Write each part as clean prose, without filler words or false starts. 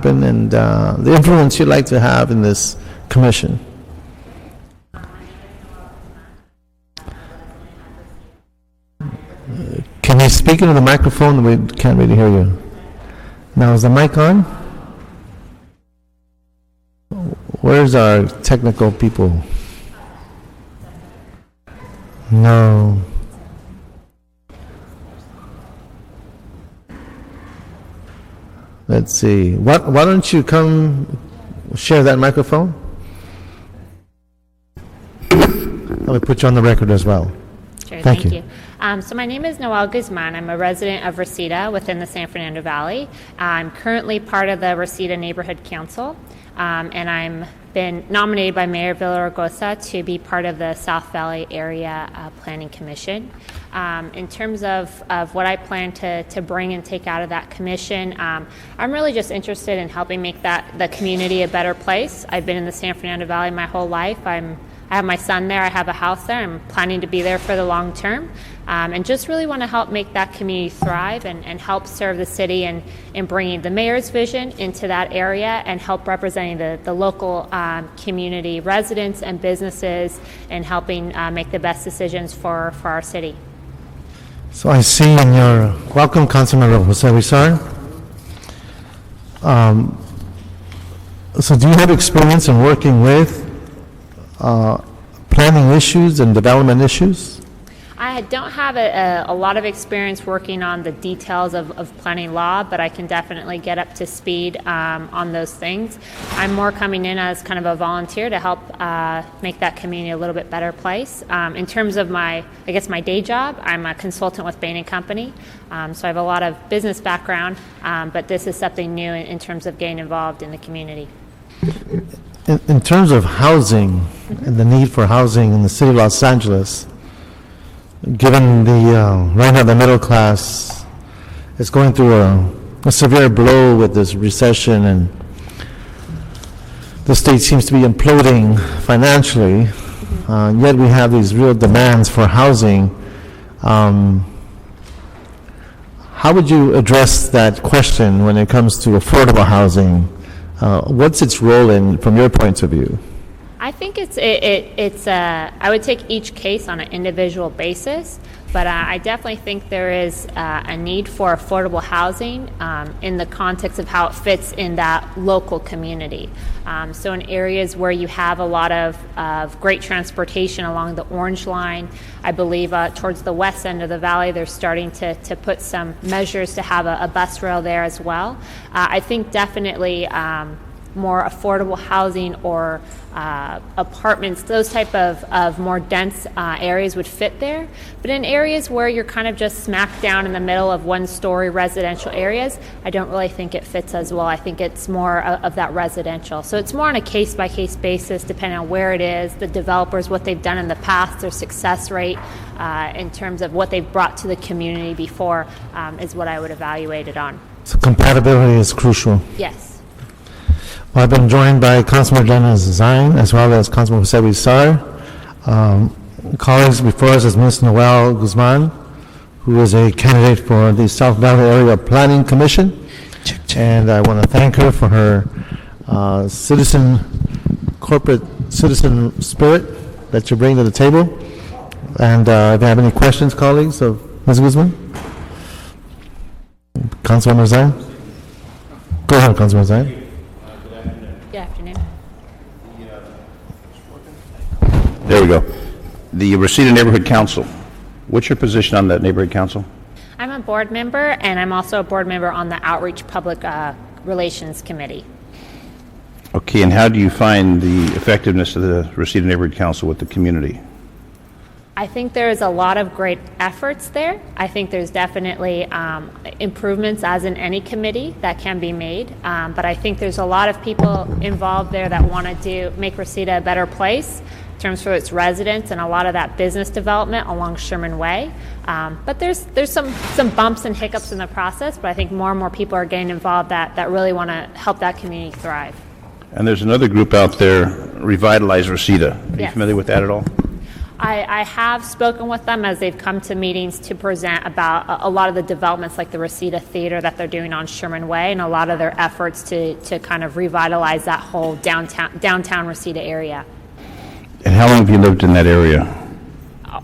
and the influence you'd like to have in this commission. Can you speak into the microphone? We can't really hear you. Now, is the mic on? Where's our technical people? No. Let's see. Why don't you come share that microphone? I'll put you on the record as well. Sure, Thank you. So my name is Noelle Guzman. I'm a resident of Reseda within the San Fernando Valley. I'm currently part of the Reseda Neighborhood Council, and I'm been nominated by Mayor Villaraigosa to be part of the South Valley Area Planning Commission. In terms of what I plan to bring and take out of that commission, I'm really just interested in helping make the community a better place. I've been in the San Fernando Valley my whole life. I have my son there. I have a house there. I'm planning to be there for the long term, and just really want to help make that community thrive and help serve the city in bringing the mayor's vision into that area and help representing the local community residents and businesses and helping make the best decisions for our city. So I see in your welcome, Councilmember Jose Rizar. So do you have experience in working with planning issues and development issues? I don't have a lot of experience working on the details of planning law, but I can definitely get up to speed on those things. I'm more coming in as kind of a volunteer to help make that community a little bit better place. In terms of my day job, I'm a consultant with Bain & Company, so I have a lot of business background, but this is something new in terms of getting involved in the community. In terms of housing and the need for housing in the city of Los Angeles, given the right now the middle class is going through a severe blow with this recession, and the state seems to be imploding financially, yet we have these real demands for housing. How would you address that question when it comes to affordable housing? What's its role from your point of view? I think I would take each case on an individual basis, but I definitely think there is a need for affordable housing in the context of how it fits in that local community. So in areas where you have a lot of great transportation along the Orange Line, I believe towards the west end of the valley, they're starting to put some measures to have a bus rail there as well. I think definitely more affordable housing or apartments, those type of more dense areas would fit there. But in areas where you're kind of just smack down in the middle of one-story residential areas, I don't really think it fits as well. I think it's more of that residential. So it's more on a case-by-case basis, depending on where it is, the developers, what they've done in the past, their success rate in terms of what they've brought to the community before is what I would evaluate it on. So compatibility is crucial. Yes. Well, I've been joined by Councilman Dennis Zine as well as Councilman Jose Rizar. Colleagues before us is Ms. Noelle Guzman, who is a candidate for the South Valley Area Planning Commission. And I want to thank her for her corporate citizen spirit that you bring to the table. And if you have any questions, colleagues, of Ms. Guzman? Councilman Zine? Go ahead, Councilman Zine. Good afternoon. There we go. The Reseda Neighborhood Council. What's your position on that neighborhood council? I'm a board member, and I'm also a board member on the Outreach Public Relations Committee. Okay, and how do you find the effectiveness of the Reseda Neighborhood Council with the community? I think there's a lot of great efforts there. I think there's definitely improvements, as in any committee, that can be made. But I think there's a lot of people involved there that want to make Reseda a better place in terms for its residents and a lot of that business development along Sherman Way. But there's some bumps and hiccups in the process, but I think more and more people are getting involved that really want to help that community thrive. And there's another group out there, Revitalize Reseda. Are you Yes. familiar with that at all? I have spoken with them as they've come to meetings to present about a lot of the developments like the Reseda Theater that they're doing on Sherman Way and a lot of their efforts to kind of revitalize that whole downtown Reseda area. And how long have you lived in that area?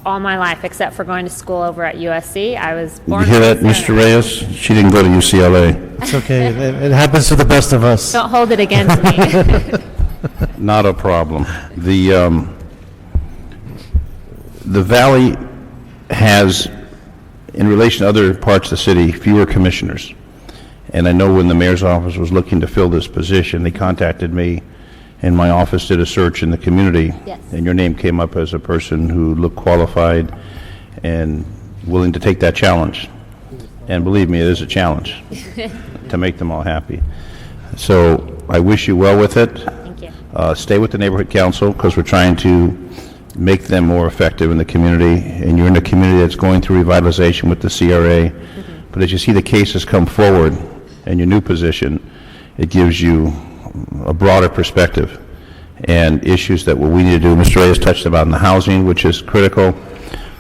All my life, except for going to school over at USC. I was born. You hear that, in Mr. Reyes? She didn't go to UCLA. It's okay. It happens to the best of us. Don't hold it against me. Not a problem. The Valley has, in relation to other parts of the city, fewer commissioners. And I know when the mayor's office was looking to fill this position, they contacted me, and my office did a search in the community. Yes. And your name came up as a person who looked qualified and willing to take that challenge. And believe me, it is a challenge to make them all happy. So I wish you well with it. Thank you. Stay with the neighborhood council, because we're trying to make them more effective in the community, and you're in a community that's going through revitalization with the CRA. But as you see the cases come forward in your new position, it gives you a broader perspective and issues that what we need to do. Mr. Reyes touched about in the housing, which is critical,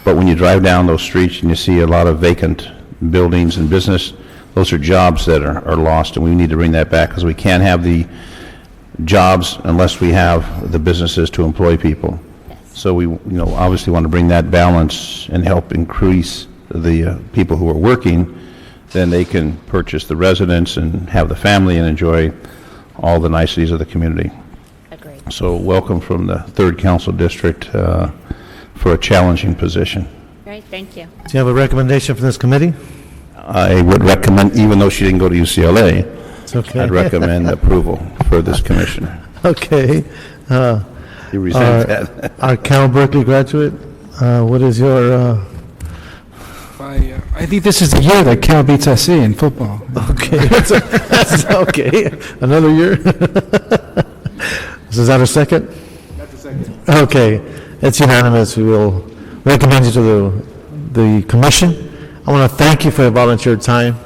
but when you drive down those streets and you see a lot of vacant buildings and business, those are jobs that are lost, and we need to bring that back, because we can't have the jobs unless we have the businesses to employ people. So we, obviously want to bring that balance and help increase the people who are working. Then they can purchase the residence and have the family and enjoy all the niceties of the community. Agreed. So welcome from the 3rd Council District for a challenging position. Great, thank you. Do you have a recommendation from this committee? I would recommend, even though she didn't go to UCLA, It's okay. I'd recommend approval for this commissioner. Okay. You resent that? Our Cal Berkeley graduate, what is your, I think this is the year that Cal beats SC in football. okay, that's okay, another year? Is that a second? That's a second. Okay, it's unanimous. We will recommend you to the commission. I want to thank you for your volunteer time,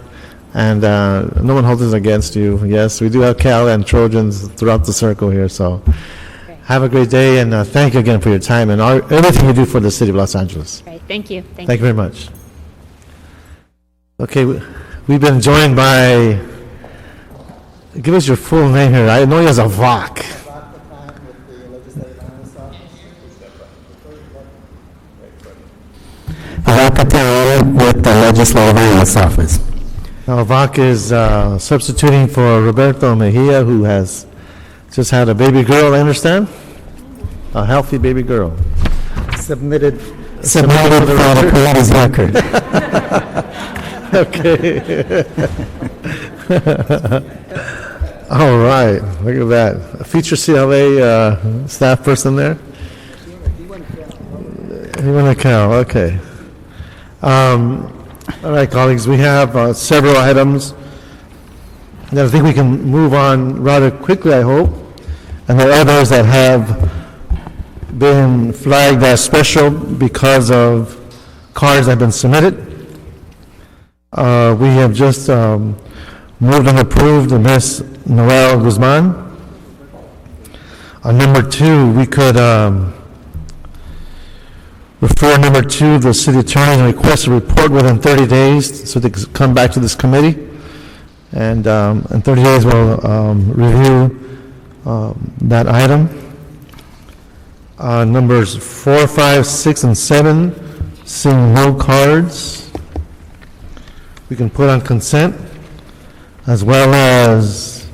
and no one holds this against you. Yes, we do have Cal and Trojans throughout the circle here, so have a great day, and thank you again for your time and everything you do for the city of Los Angeles. Great, thank you. Thank you very much. Okay, we've been joined by, give us your full name here. I know you as a VOC. With the Legislative Analyst's Office. Now, VOC is substituting for Roberto Mejia, who has just had a baby girl, I understand? A healthy baby girl. Submitted for the committee's record. Okay. All right, look at that. A future CLA staff person there? You want to count, okay. All right, colleagues, we have several items that I think we can move on rather quickly, I hope. And there are others that have been flagged as special because of cards that have been submitted. We have just moved and approved Ms. Noel Guzman. On number 2, we could refer number 2, the city attorney, and request a report within 30 days so they can come back to this committee. And in 30 days, we'll review that item. Numbers 4, 5, 6, and 7, seeing no cards, we can put on consent, as well as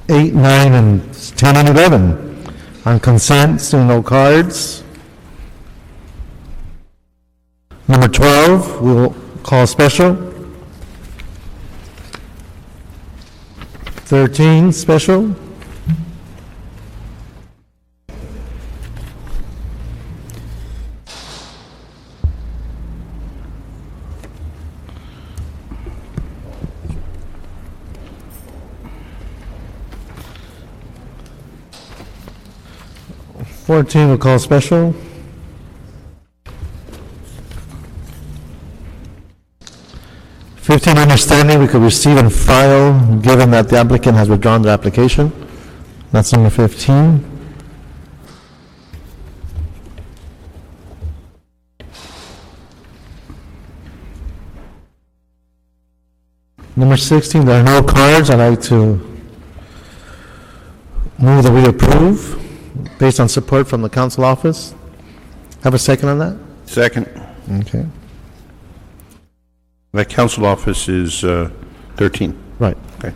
8, 9, and 10, and 11. On consent, seeing no cards. Number 12, we'll call special. 13, special. Fourteen, we'll call special. 15, understanding we could receive and file, given that the applicant has withdrawn their application. That's number 15. Number 16, there are no cards. I'd like to move that we approve based on support from the council office. Have a second on that? Second. Okay. That council office is 13. Right. Okay.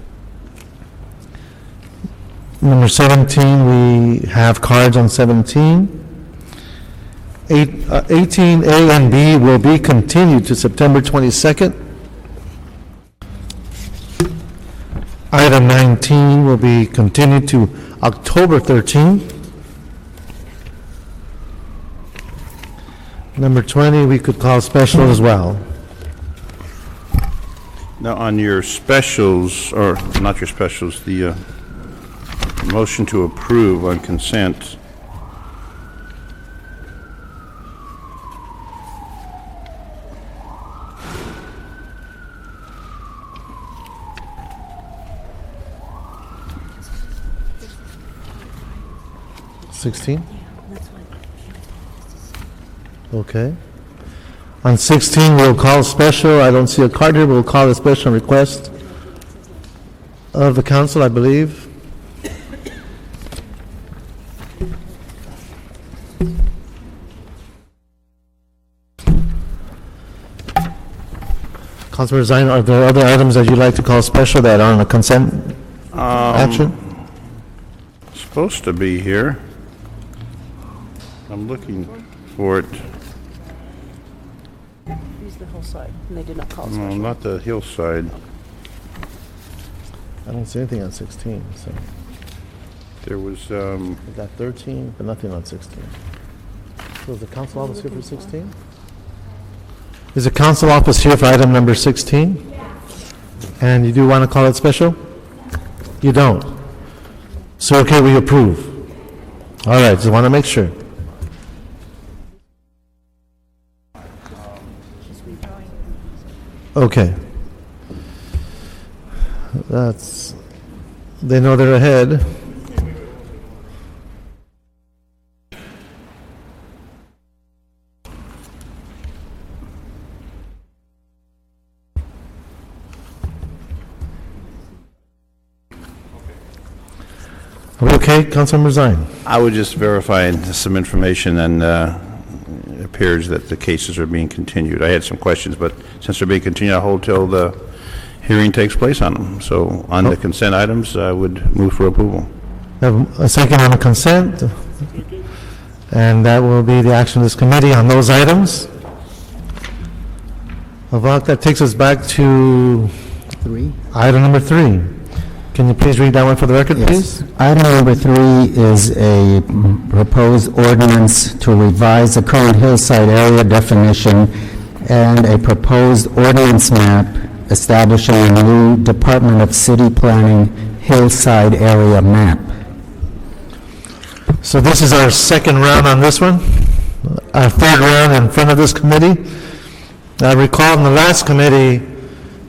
Number 17, we have cards on 17. 18A and B will be continued to September 22nd. Item 19 will be continued to October 13th. Number 20, we could call special as well. Now, on your specials, or not your specials, the motion to approve on consent, $16? Okay. On 16, we'll call special. I don't see a card here. We'll call a special request of the council, I believe. Councilor Zine, are there other items that you'd like to call special that are on a consent action? supposed to be here. I'm looking for it. Use the hillside, and they did not call us. No, not the hillside. I don't see anything on 16, so There was, we got 13, but nothing on 16. So is the council office here for 16? Is the council office here for item number 16? And you do want to call it special? You don't? So, okay, we approve. All right, just want to make sure. Okay. That's, they know they're ahead. Are we okay, Councilmember Zine? I would just verify some information, and it appears that the cases are being continued. I had some questions, but since they're being continued, I'll hold till the hearing takes place on them. So on the consent items, I would move for approval. Have a second on the consent, and that will be the action of this committee on those items. Avak, that takes us back to 3? item number 3. Can you please read that one for the record, please? Item number 3 is a proposed ordinance to revise the current hillside area definition and a proposed ordinance map establishing a new Department of City Planning hillside area map. So this is our second round on this one, our third round in front of this committee. I recall in the last committee,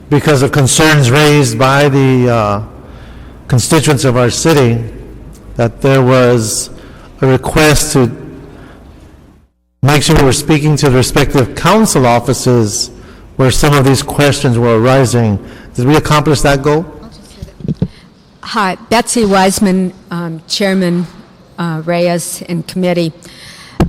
because of concerns raised by the constituents of our city, that there was a request to make sure we were speaking to the respective council offices where some of these questions were arising. Did we accomplish that goal? Hi, Betsy Wiseman, Chairman Reyes and committee.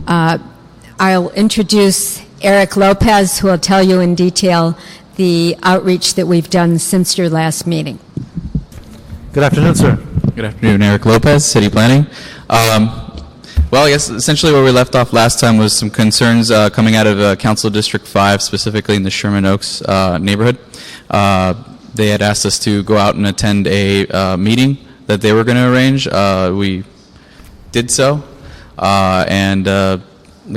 I'll introduce Eric Lopez, who will tell you in detail the outreach that we've done since your last meeting. Good afternoon, sir. Good afternoon, Eric Lopez, City Planning. Well, I guess essentially where we left off last time was some concerns coming out of Council District 5, specifically in the Sherman Oaks neighborhood. They had asked us to go out and attend a meeting that they were going to arrange. We did so, and I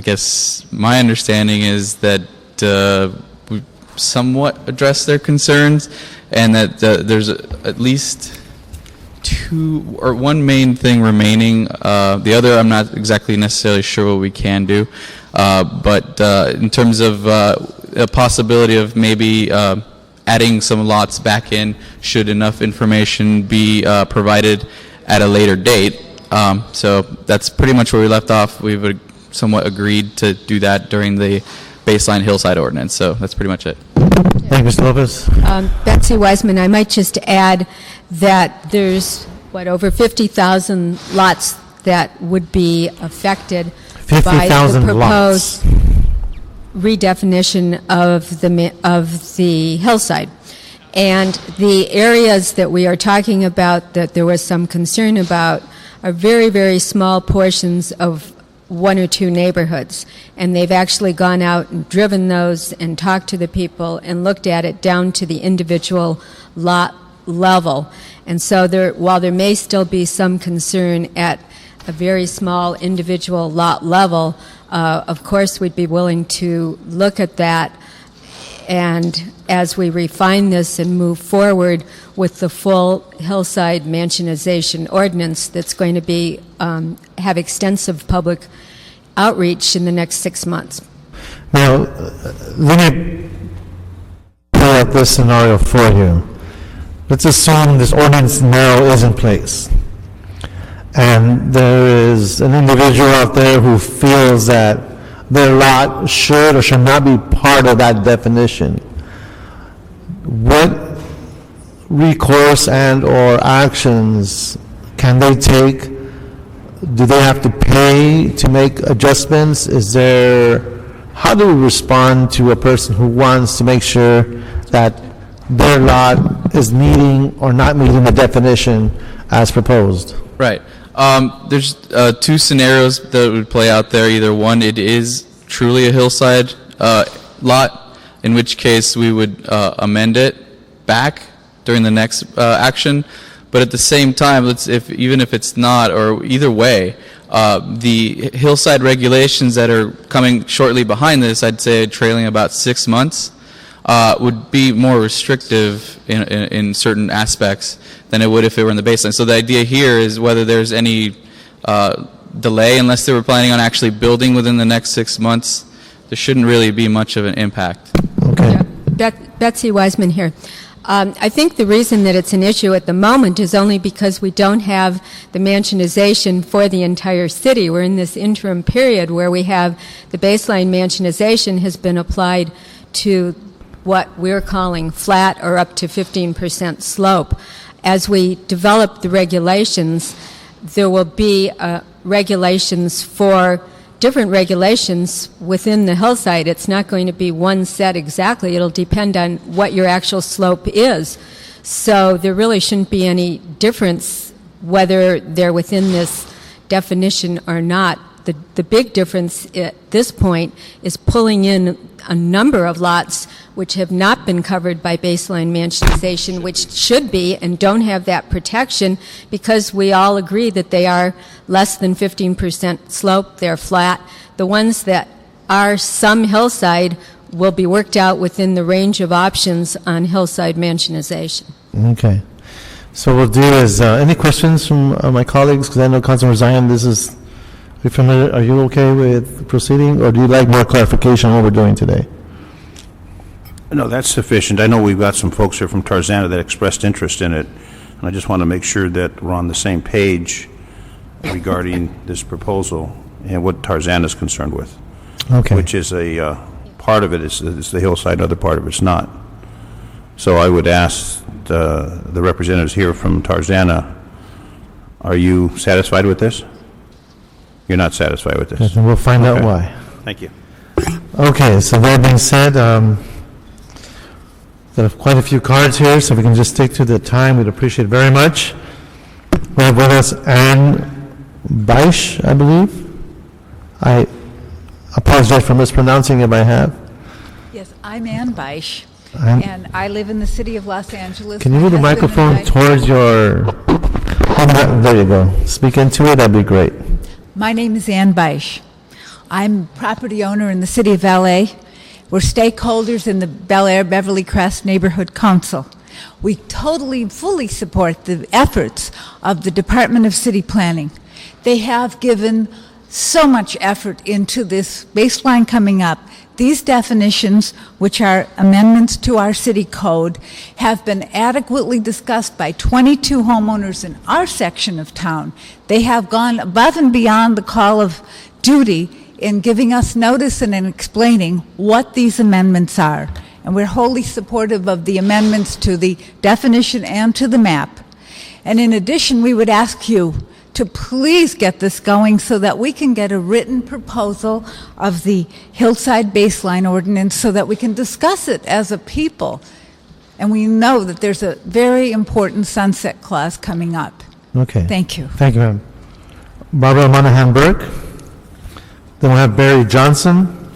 guess my understanding is that we somewhat addressed their concerns, and that there's at least one main thing remaining. The other, I'm not exactly necessarily sure what we can do, but in terms of a possibility of maybe adding some lots back in, should enough information be provided at a later date. So that's pretty much where we left off. We've somewhat agreed to do that during the baseline hillside ordinance, so that's pretty much it. Thank you, Mr. Lopez. Betsy Wiseman, I might just add that there's, over 50,000 lots that would be affected by the 50,000 lots. proposed redefinition of the hillside. And the areas that we are talking about that there was some concern about are very, very small portions of one or two neighborhoods. And they've actually gone out and driven those and talked to the people and looked at it down to the individual lot level. And so while there may still be some concern at a very small individual lot level, of course we'd be willing to look at that, and as we refine this and move forward with the full hillside mansionization ordinance that's going to be have extensive public outreach in the next 6 months. Now, let me play out this scenario for you. Let's assume this ordinance now is in place, and there is an individual out there who feels that their lot should or should not be part of that definition. What recourse and or actions can they take? Do they have to pay to make adjustments? How do we respond to a person who wants to make sure that their lot is meeting or not meeting the definition as proposed? Right. There's two scenarios that would play out there. Either one, it is truly a hillside lot, in which case we would amend it back during the next action. But at the same time, even if it's not, or either way, the hillside regulations that are coming shortly behind this, I'd say trailing about 6 months, would be more restrictive in certain aspects than it would if it were in the baseline. So the idea here is whether there's any delay, unless they were planning on actually building within the next 6 months, there shouldn't really be much of an impact. Okay. Yeah. Betsy Wiseman here. I think the reason that it's an issue at the moment is only because we don't have the mansionization for the entire city. We're in this interim period where we have the baseline mansionization has been applied to what we're calling flat or up to 15% slope. As we develop the regulations, there will be different regulations within the hillside. It's not going to be one set exactly. It'll depend on what your actual slope is. So there really shouldn't be any difference whether they're within this definition or not. The big difference at this point is pulling in a number of lots which have not been covered by baseline mansionization, which should be and don't have that protection because we all agree that they are less than 15% slope, they're flat. The ones that are some hillside will be worked out within the range of options on hillside mansionization. Okay. So what we'll do is, any questions from my colleagues? Because I know Councilor Zion, are you familiar? Are you okay with proceeding, or do you like more clarification on what we're doing today? No, that's sufficient. I know we've got some folks here from Tarzana that expressed interest in it, and I just want to make sure that we're on the same page regarding this proposal and what Tarzana is concerned with. Okay. Which is part of it is the hillside, other part of it's not. So I would ask the representatives here from Tarzana, are you satisfied with this? You're not satisfied with this? And we'll find out why. Thank you. Okay, so that being said, there are quite a few cards here, so if we can just stick to the time, we'd appreciate it very much. We have with us Ann Beisch, I believe. I apologize for mispronouncing if I have. Yes, I'm Ann Beisch, and I live in the city of Los Angeles. Can you move the microphone towards your... There you go. Speak into it, that'd be great. My name is Ann Beisch. I'm property owner in the city of LA. We're stakeholders in the Bel Air Beverly Crest Neighborhood Council. We totally, fully support the efforts of the Department of City Planning. They have given so much effort into this baseline coming up. These definitions, which are amendments to our city code, have been adequately discussed by 22 homeowners in our section of town. They have gone above and beyond the call of duty in giving us notice and in explaining what these amendments are. and we're wholly supportive of the amendments to the definition and to the map. And in addition, we would ask you to please get this going so that we can get a written proposal of the hillside baseline ordinance so that we can discuss it as a people. And we know that there's a very important sunset clause coming up. Okay. Thank you. Thank you, ma'am. Barbara Monahan Burke. Then we'll have Barry Johnson.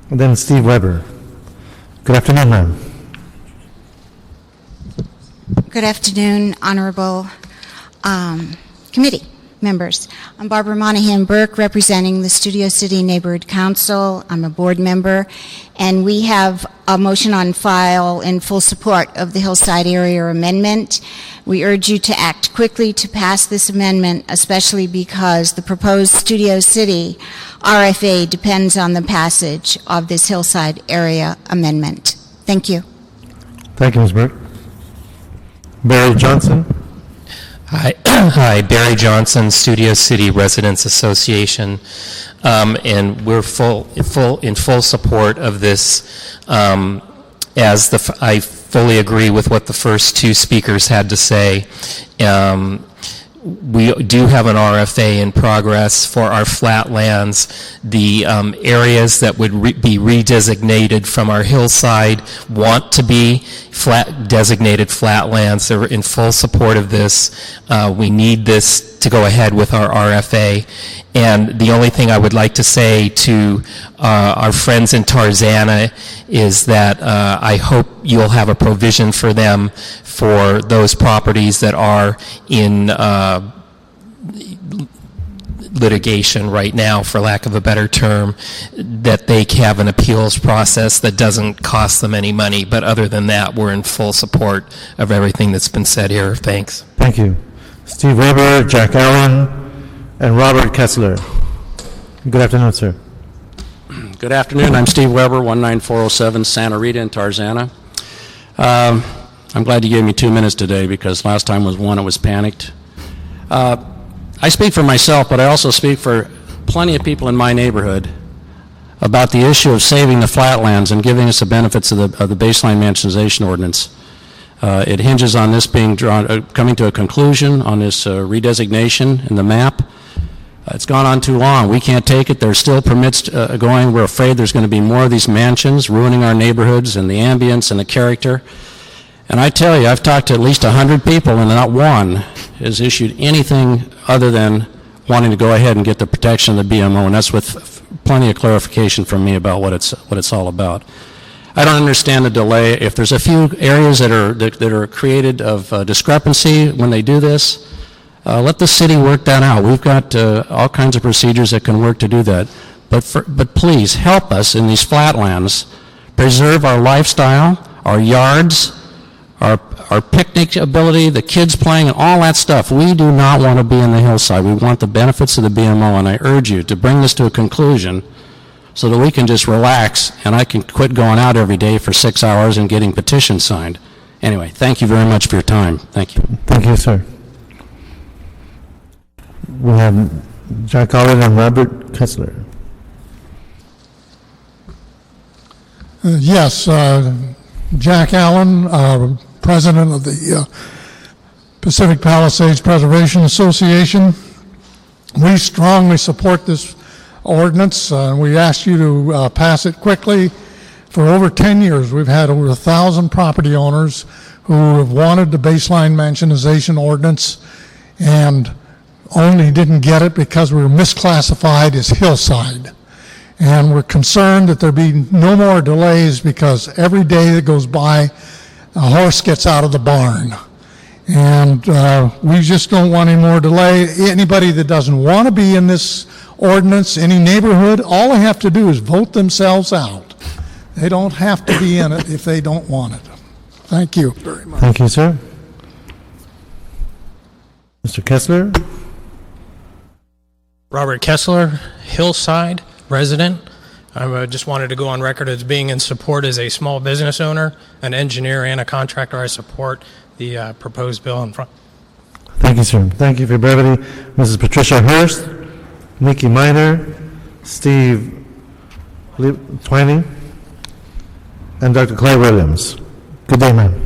And then Steve Weber. Good afternoon, ma'am. Good afternoon, Honorable Committee members. I'm Barbara Monahan Burke, representing the Studio City Neighborhood Council. I'm a board member, and we have a motion on file in full support of the Hillside Area Amendment. We urge you to act quickly to pass this amendment, especially because the proposed Studio City RFA depends on the passage of this Hillside Area Amendment. Thank you. Thank you, Ms. Burke. Barry Johnson. Hi, Barry Johnson, Studio City Residents Association, and we're in full support of this. I fully agree with what the first two speakers had to say. We do have an RFA in progress for our flatlands. The areas that would be redesignated from our hillside want to be designated flatlands. They're in full support of this. We need this to go ahead with our RFA. And the only thing I would like to say to our friends in Tarzana is that I hope you'll have a provision for them for those properties that are in litigation right now, for lack of a better term, that they have an appeals process that doesn't cost them any money. But other than that, we're in full support of everything that's been said here. Thanks. Thank you. Steve Weber, Jack Allen, and Robert Kessler. Good afternoon, sir. Good afternoon. I'm Steve Weber, 19407 Santa Rita in Tarzana. I'm glad you gave me 2 minutes today, because last time was one, it was panicked. I speak for myself, but I also speak for plenty of people in my neighborhood about the issue of saving the flatlands and giving us the benefits of the baseline mansionization ordinance. It hinges on this being coming to a conclusion on this redesignation in the map. It's gone on too long. We can't take it. There's still permits going. We're afraid there's going to be more of these mansions ruining our neighborhoods and the ambience and the character. And I tell you, I've talked to at least 100 people, and not one has issued anything other than wanting to go ahead and get the protection of the BMO, and that's with plenty of clarification from me about what it's all about. I don't understand the delay. If there's a few areas that are created of discrepancy when they do this, let the city work that out. We've got all kinds of procedures that can work to do that. But please help us in these flatlands preserve our lifestyle, our yards, our picnic ability, the kids playing, and all that stuff. We do not want to be in the hillside. We want the benefits of the BMO, and I urge you to bring this to a conclusion so that we can just relax and I can quit going out every day for 6 hours and getting petitions signed. Anyway, thank you very much for your time. Thank you. Thank you, sir. We have Jack Allen and Robert Kessler. Yes, Jack Allen, president of the Pacific Palisades Preservation Association. We strongly support this ordinance. We ask you to pass it quickly. For over 10 years, we've had over 1,000 property owners who have wanted the baseline mansionization ordinance and only didn't get it because we were misclassified as hillside. And we're concerned that there be no more delays, because every day that goes by, a horse gets out of the barn. And we just don't want any more delay. Anybody that doesn't want to be in this ordinance, any neighborhood, all they have to do is vote themselves out. They don't have to be in it if they don't want it. Thank you very much. Thank you, sir. Mr. Kessler? Robert Kessler, Hillside resident. I just wanted to go on record as being in support as a small business owner, an engineer, and a contractor. I support the proposed bill in front. Thank you, sir. Thank you for your brevity. Mrs. Patricia Hurst, Nikki Miner, Steve Twining. and Dr. Clay Williams. Good day, ma'am.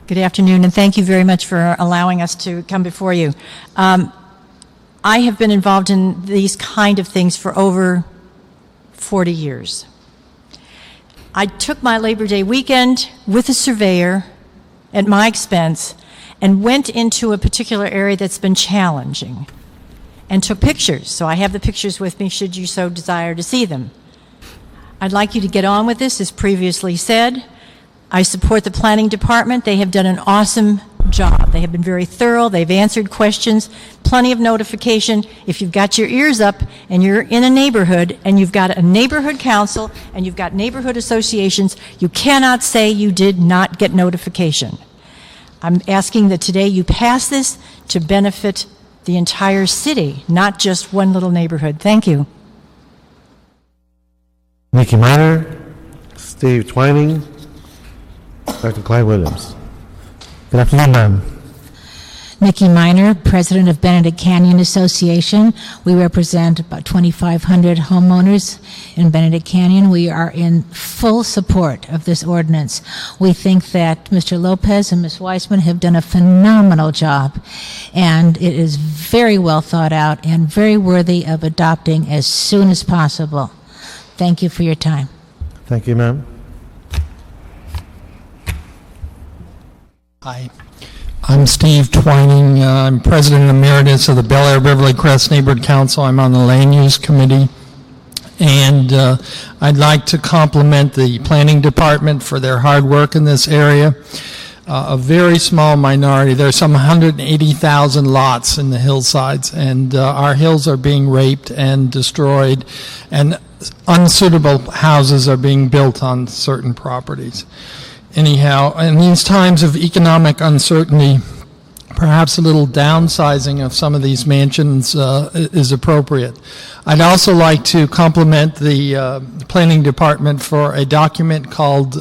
Good afternoon, and thank you very much for allowing us to come before you. I have been involved in these kind of things for over 40 years. I took my Labor Day weekend with a surveyor at my expense and went into a particular area that's been challenging and took pictures. So I have the pictures with me should you so desire to see them. I'd like you to get on with this, as previously said. I support the planning department. They have done an awesome job. They have been very thorough. They've answered questions, plenty of notification. If you've got your ears up and you're in a neighborhood and you've got a neighborhood council and you've got neighborhood associations, you cannot say you did not get notification. I'm asking that today you pass this to benefit the entire city, not just one little neighborhood. Thank you. Nikki Miner, Steve Twining, Dr. Clyde Williams. Good afternoon, ma'am. Nikki Miner, President of Benedict Canyon Association. We represent about 2,500 homeowners in Benedict Canyon. We are in full support of this ordinance. We think that Mr. Lopez and Ms. Weissman have done a phenomenal job, and it is very well thought out and very worthy of adopting as soon as possible. Thank you for your time. Thank you, ma'am. Hi, I'm Steve Twining. I'm President Emeritus of the Bel Air Beverly Crest Neighborhood Council. I'm on the Land Use Committee. And I'd like to compliment the Planning Department for their hard work in this area. A very small minority. There's some 180,000 lots in the hillsides, and our hills are being raped and destroyed, and unsuitable houses are being built on certain properties. Anyhow, in these times of economic uncertainty, perhaps a little downsizing of some of these mansions is appropriate. I'd also like to compliment the Planning Department for a document called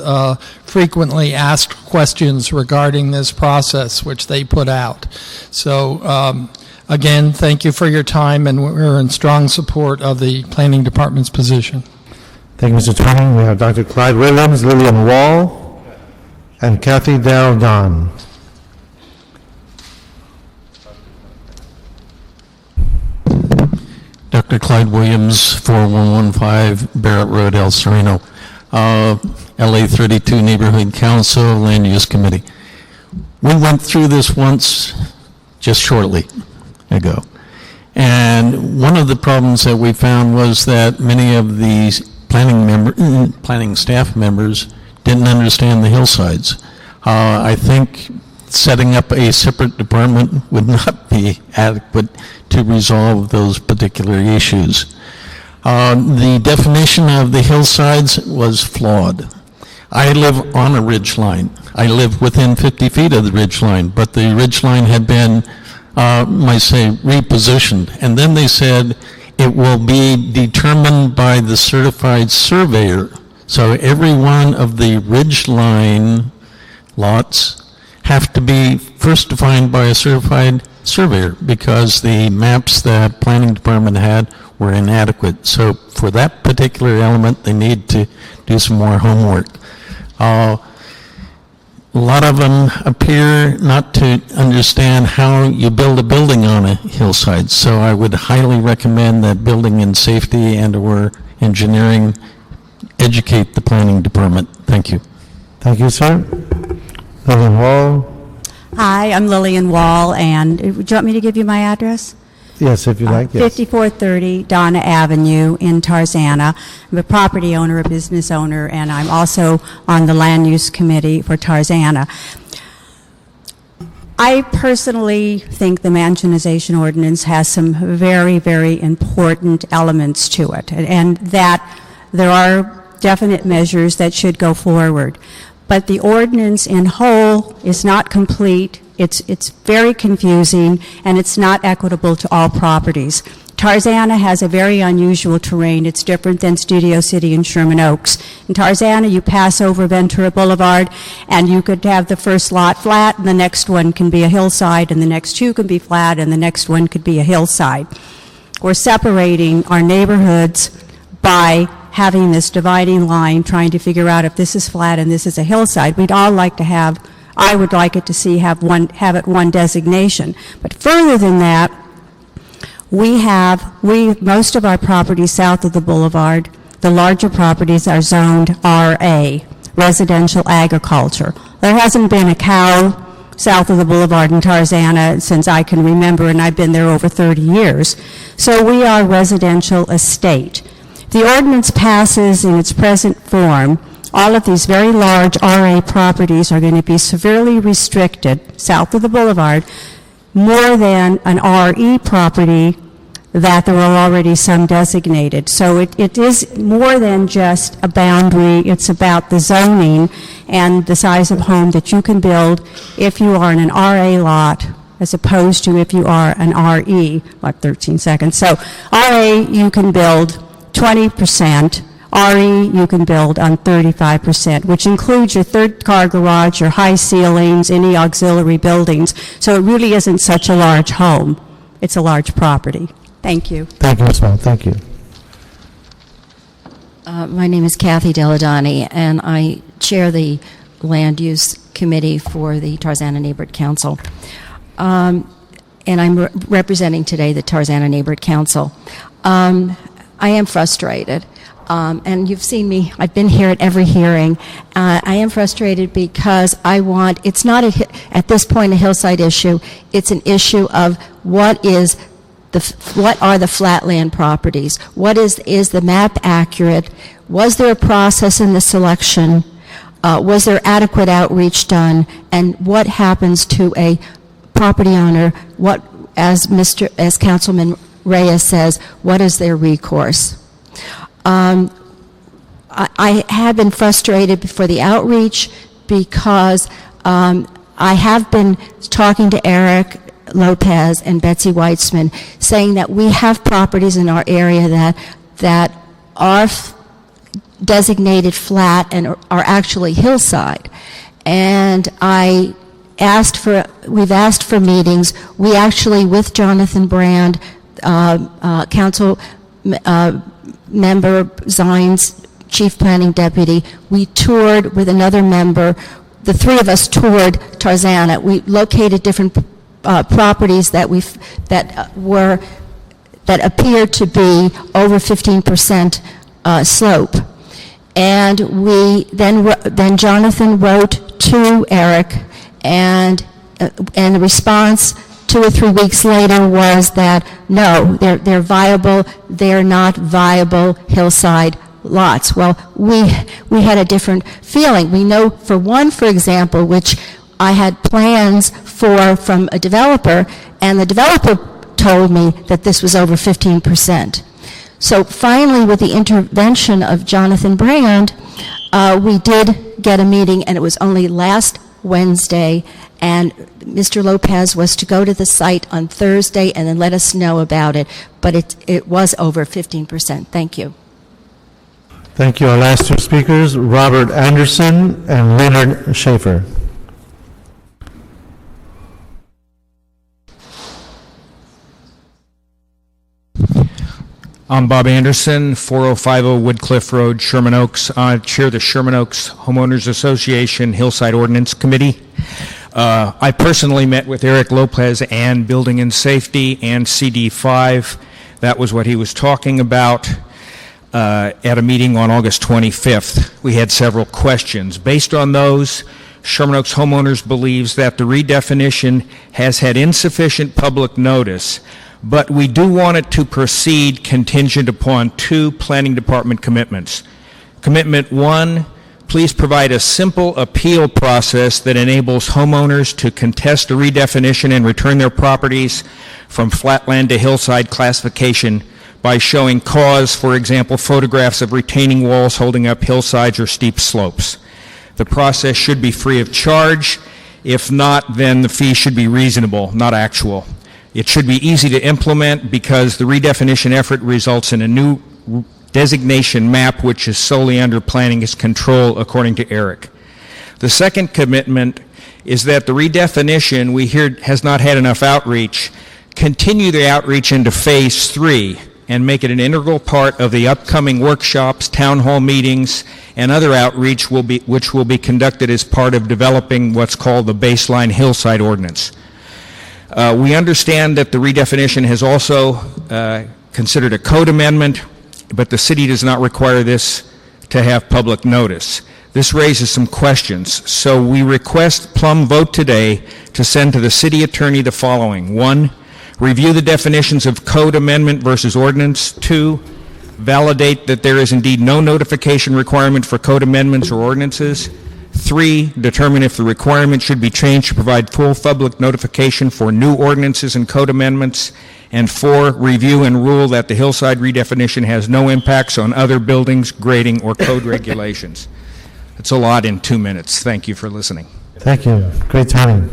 Frequently Asked Questions regarding this process, which they put out. So, again, thank you for your time, and we're in strong support of the Planning Department's position. Thank you, Mr. Twining. We have Dr. Clyde Williams, Lillian Wall, and Kathy Dale Don. Dr. Clyde Williams, 4115 Barrett Road, El Sereno, LA 32 Neighborhood Council, Land Use Committee. We went through this once just shortly ago. And one of the problems that we found was that many of these planning staff members didn't understand the hillsides. I think setting up a separate department would not be adequate to resolve those particular issues. The definition of the hillsides was flawed. I live on a ridge line. I live within 50 feet of the ridge line, but the ridge line had been, might say, repositioned. And then they said it will be determined by the certified surveyor. So every one of the ridge line lots have to be first defined by a certified surveyor because the maps that planning department had were inadequate. So for that particular element, they need to do some more homework. A lot of them appear not to understand how you build a building on a hillside. So I would highly recommend that building and safety and or engineering educate the planning department. Thank you. Thank you, sir. Lillian Wall. Hi, I'm Lillian Wall, and would you want me to give you my address? Yes, if you like, yes. 5430 Donna Avenue in Tarzana. I'm a property owner, a business owner, and I'm also on the Land Use Committee for Tarzana. I personally think the mansionization ordinance has some very, very important elements to it, and that there are definite measures that should go forward. But the ordinance in whole is not complete. It's very confusing, and it's not equitable to all properties. Tarzana has a very unusual terrain. It's different than Studio City and Sherman Oaks. In Tarzana, you pass over Ventura Boulevard, and you could have the first lot flat, and the next one can be a hillside, and the next two can be flat, and the next one could be a hillside. We're separating our neighborhoods by having this dividing line, trying to figure out if this is flat and this is a hillside. We'd all like to have, I would like it to see have it one designation. But further than that, most of our properties south of the boulevard, the larger properties are zoned RA, residential agriculture. There hasn't been a cow south of the boulevard in Tarzana since I can remember, and I've been there over 30 years. So we are residential estate. The ordinance passes in its present form. All of these very large RA properties are going to be severely restricted south of the boulevard, more than an RE property that there are already some designated. So it is more than just a boundary. It's about the zoning and the size of home that you can build if you are in an RA lot as opposed to if you are an RE, like 13 seconds. So RA, you can build 20%. RE, you can build on 35%, which includes your third car garage, your high ceilings, any auxiliary buildings. So it really isn't such a large home. It's a large property. Thank you. Thank you, Ms. Wong. Thank you. My name is Kathy Deladani, and I chair the Land Use Committee for the Tarzana Neighborhood Council. And I'm representing today the Tarzana Neighborhood Council. I am frustrated. And you've seen me, I've been here at every hearing. I am frustrated because it's not at this point a hillside issue, it's an issue of what are the flatland properties? Is the map accurate? Was there a process in the selection? Was there adequate outreach done? And what happens to a property owner? As Councilman Reyes says, what is their recourse? I have been frustrated for the outreach because I have been talking to Eric Lopez and Betsy Weitzman, saying that we have properties in our area that are designated flat and are actually hillside. And we've asked for meetings. We actually, with Jonathan Brand, Council Member Zines, Chief Planning Deputy, we toured with another member. The three of us toured Tarzana. We located different properties that appeared to be over 15% slope, and then Jonathan wrote to Eric, and the response 2 or 3 weeks later was that no, they're viable. They're not viable hillside lots. Well, we had a different feeling. We know for example, which I had plans from a developer, and the developer told me that this was over 15%. So finally, with the intervention of Jonathan Brand, we did get a meeting, and it was only last Wednesday, and Mr. Lopez was to go to the site on Thursday and then let us know about it, but it was over 15%. Thank you. Thank you. Our last two speakers, Robert Anderson and Leonard Schaefer. I'm Bob Anderson, 4050 Woodcliff Road, Sherman Oaks. I chair the Sherman Oaks Homeowners Association Hillside Ordinance Committee. I personally met with Eric Lopez and Building and Safety and CD5. That was what he was talking about at a meeting on August 25th. We had several questions. Based on those, Sherman Oaks Homeowners believes that the redefinition has had insufficient public notice, but we do want it to proceed contingent upon 2 Planning Department commitments. Commitment 1, please provide a simple appeal process that enables homeowners to contest a redefinition and return their properties from flatland to hillside classification by showing cause, for example, photographs of retaining walls holding up hillsides or steep slopes. The process should be free of charge. If not, then the fee should be reasonable, not actual. It should be easy to implement because the redefinition effort results in a new designation map which is solely under planning's control, according to Eric. The second commitment is that the redefinition, we hear, has not had enough outreach. Continue the outreach into phase 3. and make it an integral part of the upcoming workshops, town hall meetings, and other outreach which will be conducted as part of developing what's called the baseline hillside ordinance. We understand that the redefinition has also considered a code amendment, but the city does not require this to have public notice. This raises some questions, so we request Plum vote today to send to the city attorney the following. 1, review the definitions of code amendment versus ordinance. 2, validate that there is indeed no notification requirement for code amendments or ordinances. 3, determine if the requirement should be changed to provide full public notification for new ordinances and code amendments. And 4, review and rule that the hillside redefinition has no impacts on other buildings, grading, or code regulations. It's a lot in 2 minutes. Thank you for listening. Thank you. Great timing.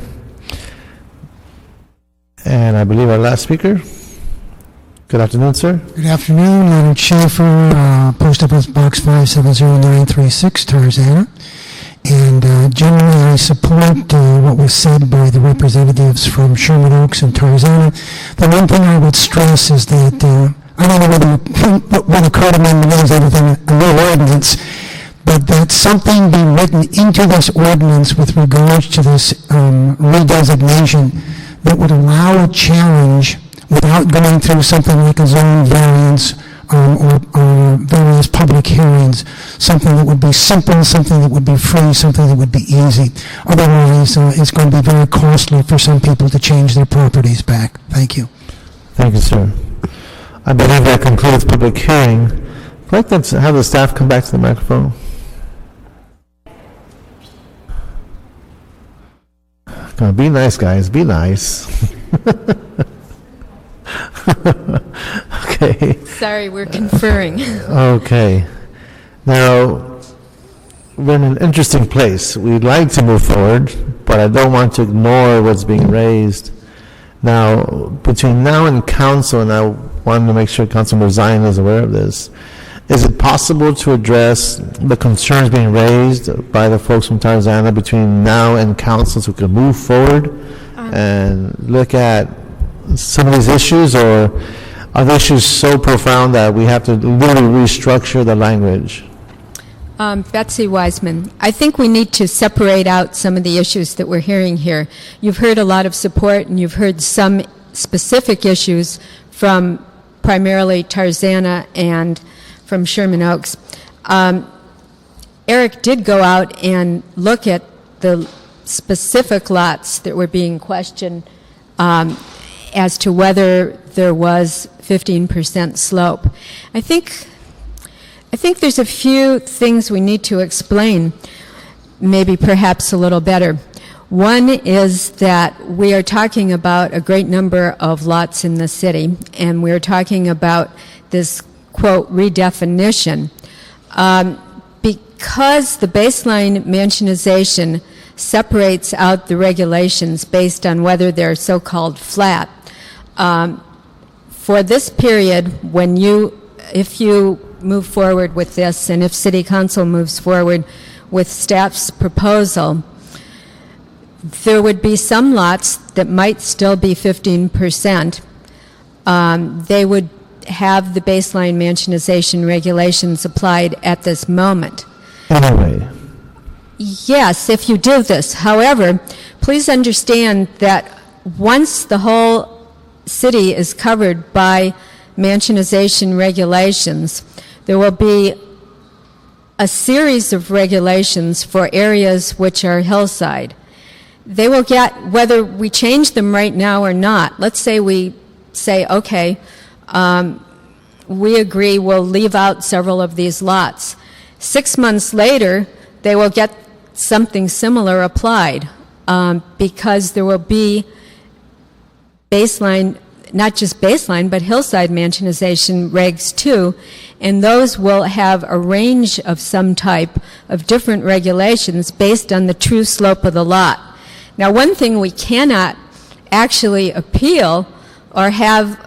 And I believe our last speaker. Good afternoon, sir. Good afternoon. Leonard Schaefer, Post Office Box 570936, Tarzana. And generally I support what was said by the representatives from Sherman Oaks and Tarzana. The one thing I would stress is that I don't know what a code amendment is, other than a new ordinance, but that something be written into this ordinance with regards to this redesignation that would allow a challenge without going through something like a zone variance or various public hearings, something that would be simple, something that would be free, something that would be easy. Otherwise, it's going to be very costly for some people to change their properties back. Thank you. Thank you, sir. I believe that concludes public hearing. I'd like to have the staff come back to the microphone. Come on, be nice, guys. Be nice. Okay. Sorry, we're conferring. Okay. Now, we're in an interesting place. We'd like to move forward, but I don't want to ignore what's being raised. Now, between now and council, and I wanted to make sure Councilmember Zion is aware of this, is it possible to address the concerns being raised by the folks from Tarzana between now and council so we can move forward and look at some of these issues, or are the issues so profound that we have to literally restructure the language? Betsy Wiseman, I think we need to separate out some of the issues that we're hearing here. You've heard a lot of support, and you've heard some specific issues from primarily Tarzana and from Sherman Oaks. Eric did go out and look at the specific lots that were being questioned as to whether there was 15% slope. I think there's a few things we need to explain, maybe perhaps a little better. One is that we are talking about a great number of lots in the city, and we're talking about this, quote, redefinition. Because the baseline mansionization separates out the regulations based on whether they're so-called flat, for this period, if you move forward with this, and if City Council moves forward with staff's proposal, there would be some lots that might still be 15%. They would have the baseline mansionization regulations applied at this moment. Anyway. Yes, if you do this. However, please understand that once the whole city is covered by mansionization regulations, there will be a series of regulations for areas which are hillside. They will get, whether we change them right now or not, let's say we say, okay, we agree we'll leave out several of these lots. 6 months later, they will get something similar applied because there will be baseline, not just baseline, but hillside mansionization regs too, and those will have a range of some type of different regulations based on the true slope of the lot. Now, one thing we cannot actually appeal or have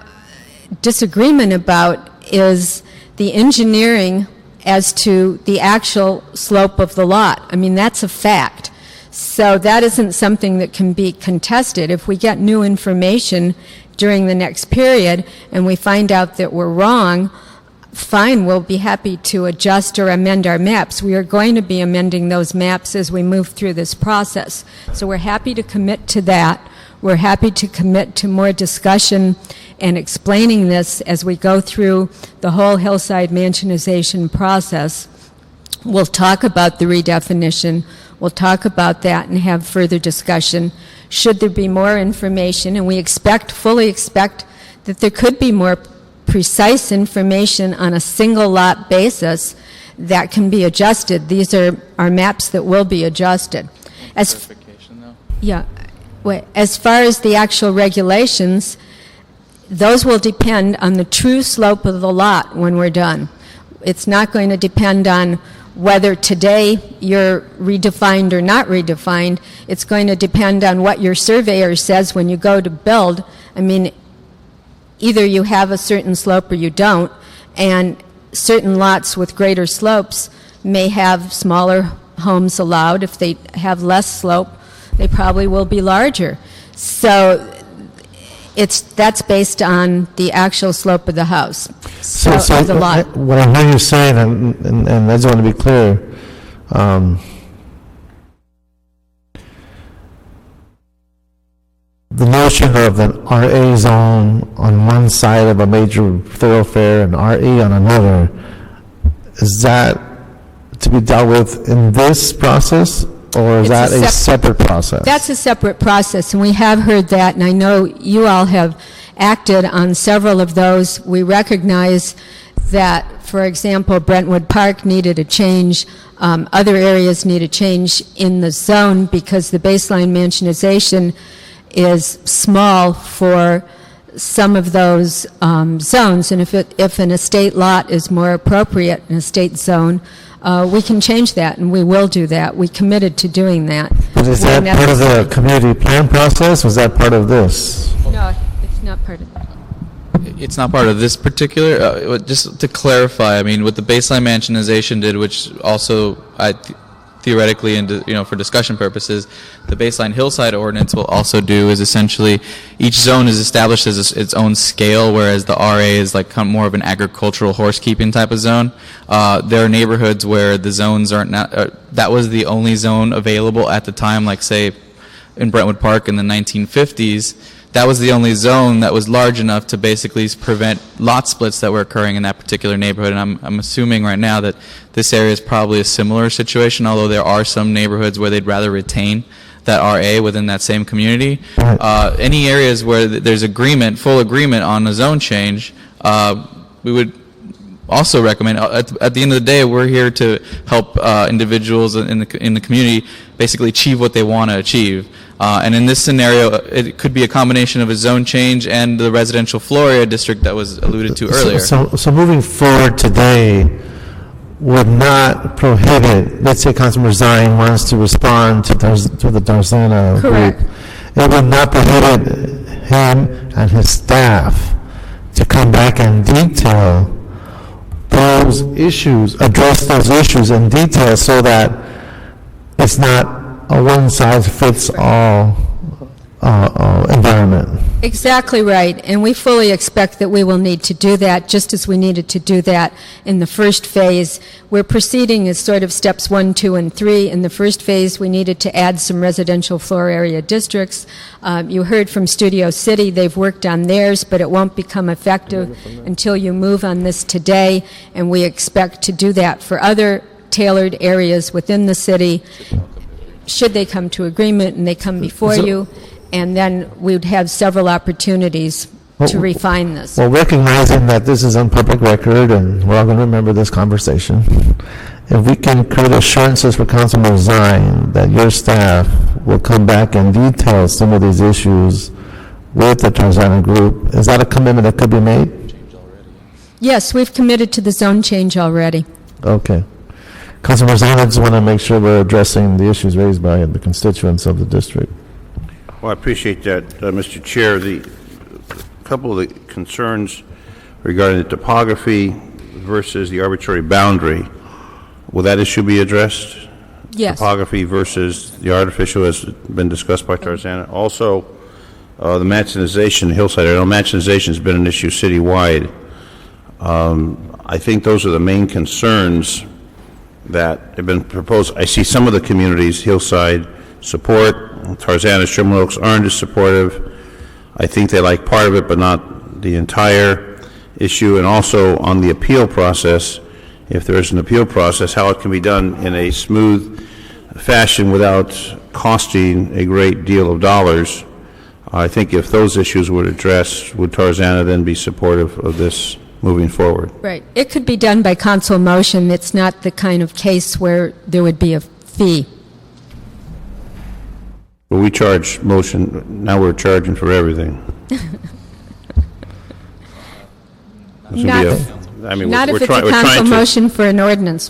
disagreement about is the engineering as to the actual slope of the lot. I mean, that's a fact. So that isn't something that can be contested. If we get new information during the next period and we find out that we're wrong, fine, we'll be happy to adjust or amend our maps. We are going to be amending those maps as we move through this process. So we're happy to commit to that. We're happy to commit to more discussion and explaining this as we go through the whole hillside mansionization process. We'll talk about the redefinition. We'll talk about that and have further discussion. Should there be more information, and we fully expect that there could be more precise information on a single lot basis that can be adjusted. These are our maps that will be adjusted. As far as the actual regulations, those will depend on the true slope of the lot when we're done. It's not going to depend on whether today you're redefined or not redefined. It's going to depend on what your surveyor says when you go to build. I mean, either you have a certain slope or you don't, and certain lots with greater slopes may have smaller homes allowed. If they have less slope, they probably will be larger. So that's based on the actual slope of the house. So of the lot. what I hear you saying, and I just want to be clear, the notion of an RA zone on one side of a major thoroughfare and RE on another, is that to be dealt with in this process, or is that a separate process? That's a separate process, and we have heard that, and I know you all have acted on several of those. We recognize that, for example, Brentwood Park needed a change. Other areas need a change in the zone because the baseline mansionization is small for some of those zones, and if an estate lot is more appropriate, an estate zone, we can change that, and we will do that. We committed to doing that. But is that part of the community plan process? Was that part of this? No, it's not part of that. It's not part of this particular, just to clarify, I mean, what the baseline mansionization did, which also theoretically and for discussion purposes, the baseline hillside ordinance will also do is essentially each zone is established as its own scale, whereas the RA is like more of an agricultural horsekeeping type of zone. There are neighborhoods where the zones aren't that was the only zone available at the time, like say in Brentwood Park in the 1950s. That was the only zone that was large enough to basically prevent lot splits that were occurring in that particular neighborhood. And I'm assuming right now that this area is probably a similar situation, although there are some neighborhoods where they'd rather retain that RA within that same community. Any areas where there's full agreement on a zone change, we would also recommend, at the end of the day, we're here to help individuals in the community basically achieve what they want to achieve. And in this scenario, it could be a combination of a zone change and the residential floor area district that was alluded to earlier. So moving forward today would not prohibit, let's say Councilman Zine wants to respond to the Tarzana Correct. group. It would not prohibit him and his staff to come back and detail those issues, address those issues in detail so that it's not a one-size-fits-all environment. Exactly right, and we fully expect that we will need to do that, just as we needed to do that in the first phase. We're proceeding as sort of steps 1, 2, and 3. In the first phase, we needed to add some residential floor area districts. You heard from Studio City, they've worked on theirs, but it won't become effective until you move on this today, and we expect to do that for other tailored areas within the city, should they come to agreement and they come before you, and then we'd have several opportunities to refine this. Well, recognizing that this is on public record and we're all going to remember this conversation, if we can create assurances for Councilman Zine that your staff will come back and detail some of these issues with the Tarzana group, is that a commitment that could be made? Yes, we've committed to the zone change already. Okay. Councilman Zine, I just want to make sure we're addressing the issues raised by the constituents of the district. Well, I appreciate that, Mr. Chair. A couple of the concerns regarding the topography versus the arbitrary boundary, will that issue be addressed Yes. topography versus the artificial has been discussed by Tarzana. Also, the machinization, hillside, I know machinization has been an issue citywide. I think those are the main concerns that have been proposed. I see some of the communities, hillside, support. Tarzana, Sherman Oaks aren't as supportive. I think they like part of it, but not the entire issue. And also on the appeal process, if there is an appeal process, how it can be done in a smooth fashion without costing a great deal of dollars. I think if those issues were addressed, would Tarzana then be supportive of this moving forward? Right. It could be done by council motion. It's not the kind of case where there would be a fee. But we charge motion, now we're charging for everything. Not if it's a council motion for an ordinance.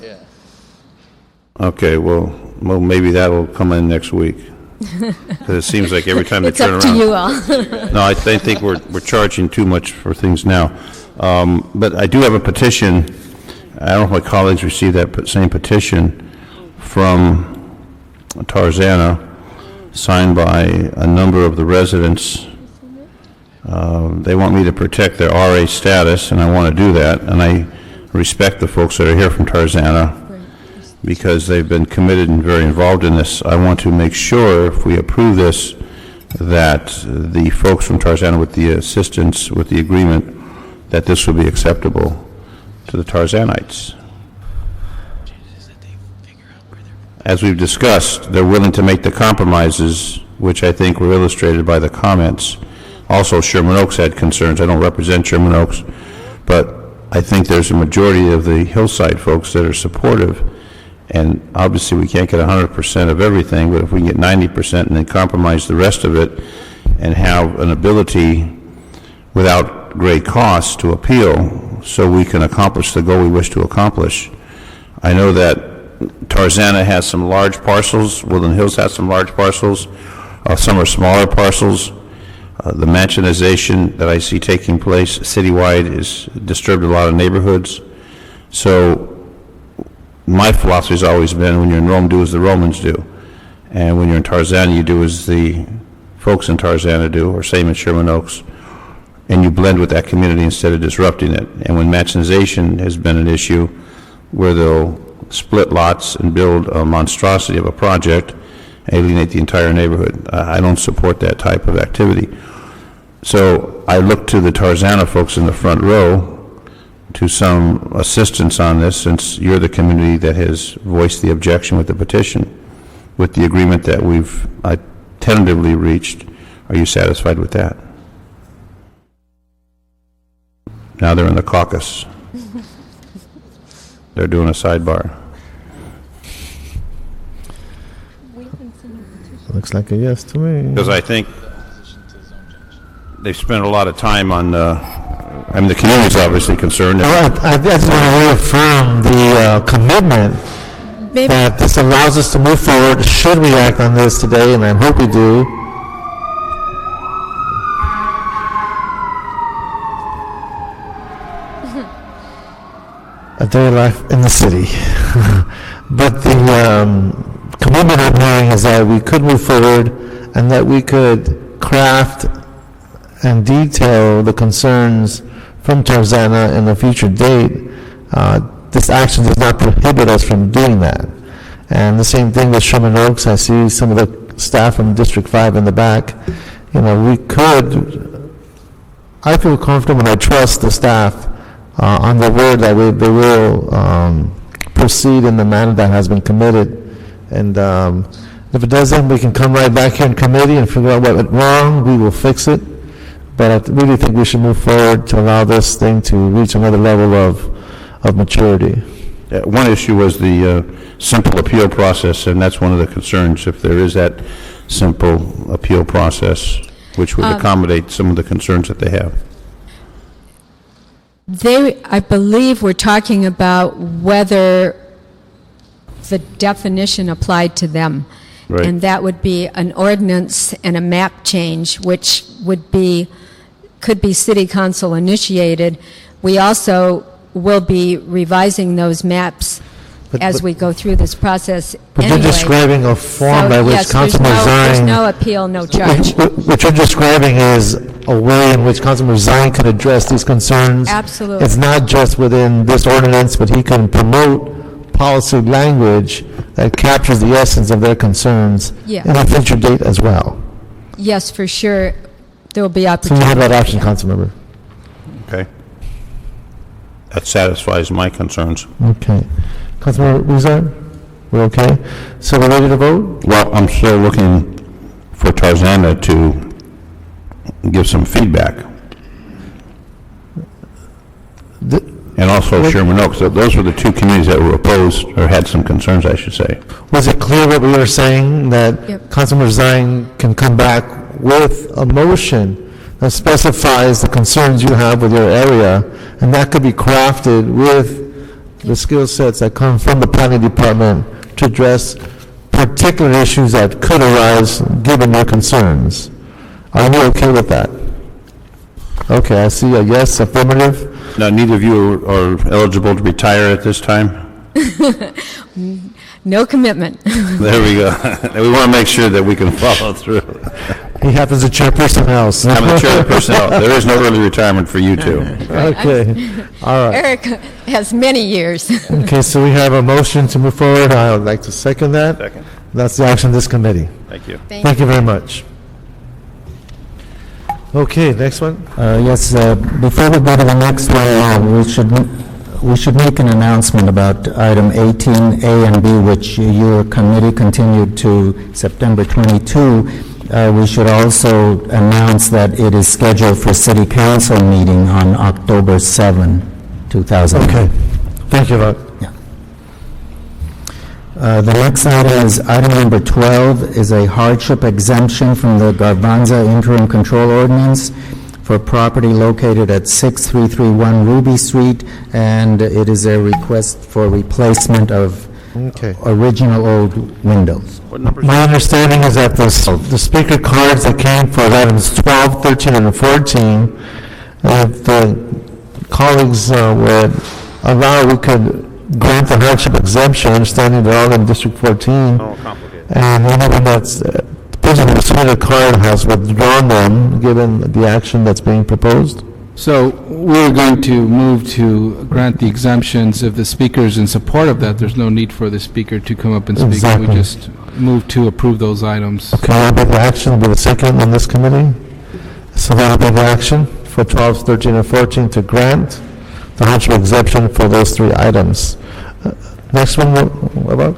Okay, well, maybe that'll come in next week. Because it seems like every time they It's turn up around. to you all. No, I think we're charging too much for things now. But I do have a petition. I don't know if my colleagues received that same petition from Tarzana, signed by a number of the residents. They want me to protect their RA status, and I want to do that. And I respect the folks that are here from Tarzana because they've been committed and very involved in this. I want to make sure, if we approve this, that the folks from Tarzana, with the assistance, with the agreement, that this will be acceptable to the Tarzanites. As we've discussed, they're willing to make the compromises, which I think were illustrated by the comments. Also, Sherman Oaks had concerns. I don't represent Sherman Oaks, but I think there's a majority of the hillside folks that are supportive. And obviously, we can't get 100% of everything, but if we can get 90% and then compromise the rest of it and have an ability without great cost to appeal so we can accomplish the goal we wish to accomplish. I know that Tarzana has some large parcels. Woodland Hills has some large parcels. Some are smaller parcels. The machinization that I see taking place citywide has disturbed a lot of neighborhoods. So my philosophy has always been, when you're in Rome, do as the Romans do. And when you're in Tarzana, you do as the folks in Tarzana do, or same in Sherman Oaks. And you blend with that community instead of disrupting it. And when machinization has been an issue, where they'll split lots and build a monstrosity of a project, alienate the entire neighborhood. I don't support that type of activity. So I look to the Tarzana folks in the front row to some assistance on this, since you're the community that has voiced the objection with the petition. With the agreement that we've tentatively reached, are you satisfied with that? Now they're in the caucus. They're doing a sidebar. Looks like a yes to me. Because I think they've spent a lot of time on, I mean, the community's obviously concerned. I just want to reaffirm the commitment that this allows us to move forward, should we act on this today, and I hope we do. A day of life in the city. But the commitment I'm hearing is that we could move forward and that we could craft and detail the concerns from Tarzana in a future date. This action does not prohibit us from doing that. And the same thing with Sherman Oaks. I see some of the staff from District 5 in the back. You know, we could, I feel comfortable and I trust the staff on the word that they will proceed in the manner that has been committed. And if it doesn't, we can come right back here in committee and figure out what went wrong. We will fix it. But I really think we should move forward to allow this thing to reach another level of maturity. One issue was the simple appeal process, and that's one of the concerns, if there is that simple appeal process, which would accommodate some of the concerns that they have. I believe we're talking about whether the definition applied to them. Right. And that would be an ordinance and a map change, which could be city council initiated. We also will be revising those maps as we go through this process But anyway. you're describing a form So, by which yes, Councilman there's Zine... no appeal, no charge. What you're describing is a way in which Councilman Zine can address these concerns. Absolutely. It's not just within this ordinance, but he can promote policy language that captures the essence of their concerns Yeah. in a future date as well. Yes, for sure, there will be So you opportunity. have that option, Councilmember. Okay. That satisfies my concerns. Okay. Councilmember Rizar, we're okay? So we're ready to vote? Well, I'm still looking for Tarzana to give some feedback. And also Sherman Oaks. Those were the two communities that were opposed, or had some concerns, I should say. Was it clear what we were saying, that Yep. Councilmember Zine can come back with a motion that specifies the concerns you have with your area, and that could be crafted with the skill sets that come from the planning department to address particular issues that could arise given your concerns? Are you okay with that? Okay, I see a yes, affirmative. Now, neither of you are eligible to retire at this time? No commitment. There we go. We want to make sure that we can follow through. He happens to chair personnel. So. I'm the chair of personnel. There is no early retirement for you two. Okay, all right. Eric has many years. Okay, so we have a motion to move forward. I would like to second that. Second. That's the action of this committee. Thank you. Thank you very much. Okay, next one. Yes, before we go to the next one, we should make an announcement about item 18A and B, which your committee continued to September 22. We should also announce that it is scheduled for city council meeting on October 7, 2000. Okay, thank you, Rod. The next item is item number 12, is a hardship exemption from the Garbanza Interim Control Ordinance for property located at 6331 Ruby Street, and it is a request for replacement of original old windows. My understanding is that the speaker cards that came for items 12, 13, and 14, if the colleagues would allow, we could grant the hardship exemption, understanding they're all in District 14. And anyone that's, the person who submitted a card has withdrawn them, given the action that's being proposed. So we're going to move to grant the exemptions. If the speaker is in support of that, there's no need for the speaker to come up and speak. Exactly. We just move to approve those items. Okay, I'll be the action, will be the second on this committee. So that'll be the action for 12, 13, and 14 to grant the hardship exemption for those three items. Next one, what about?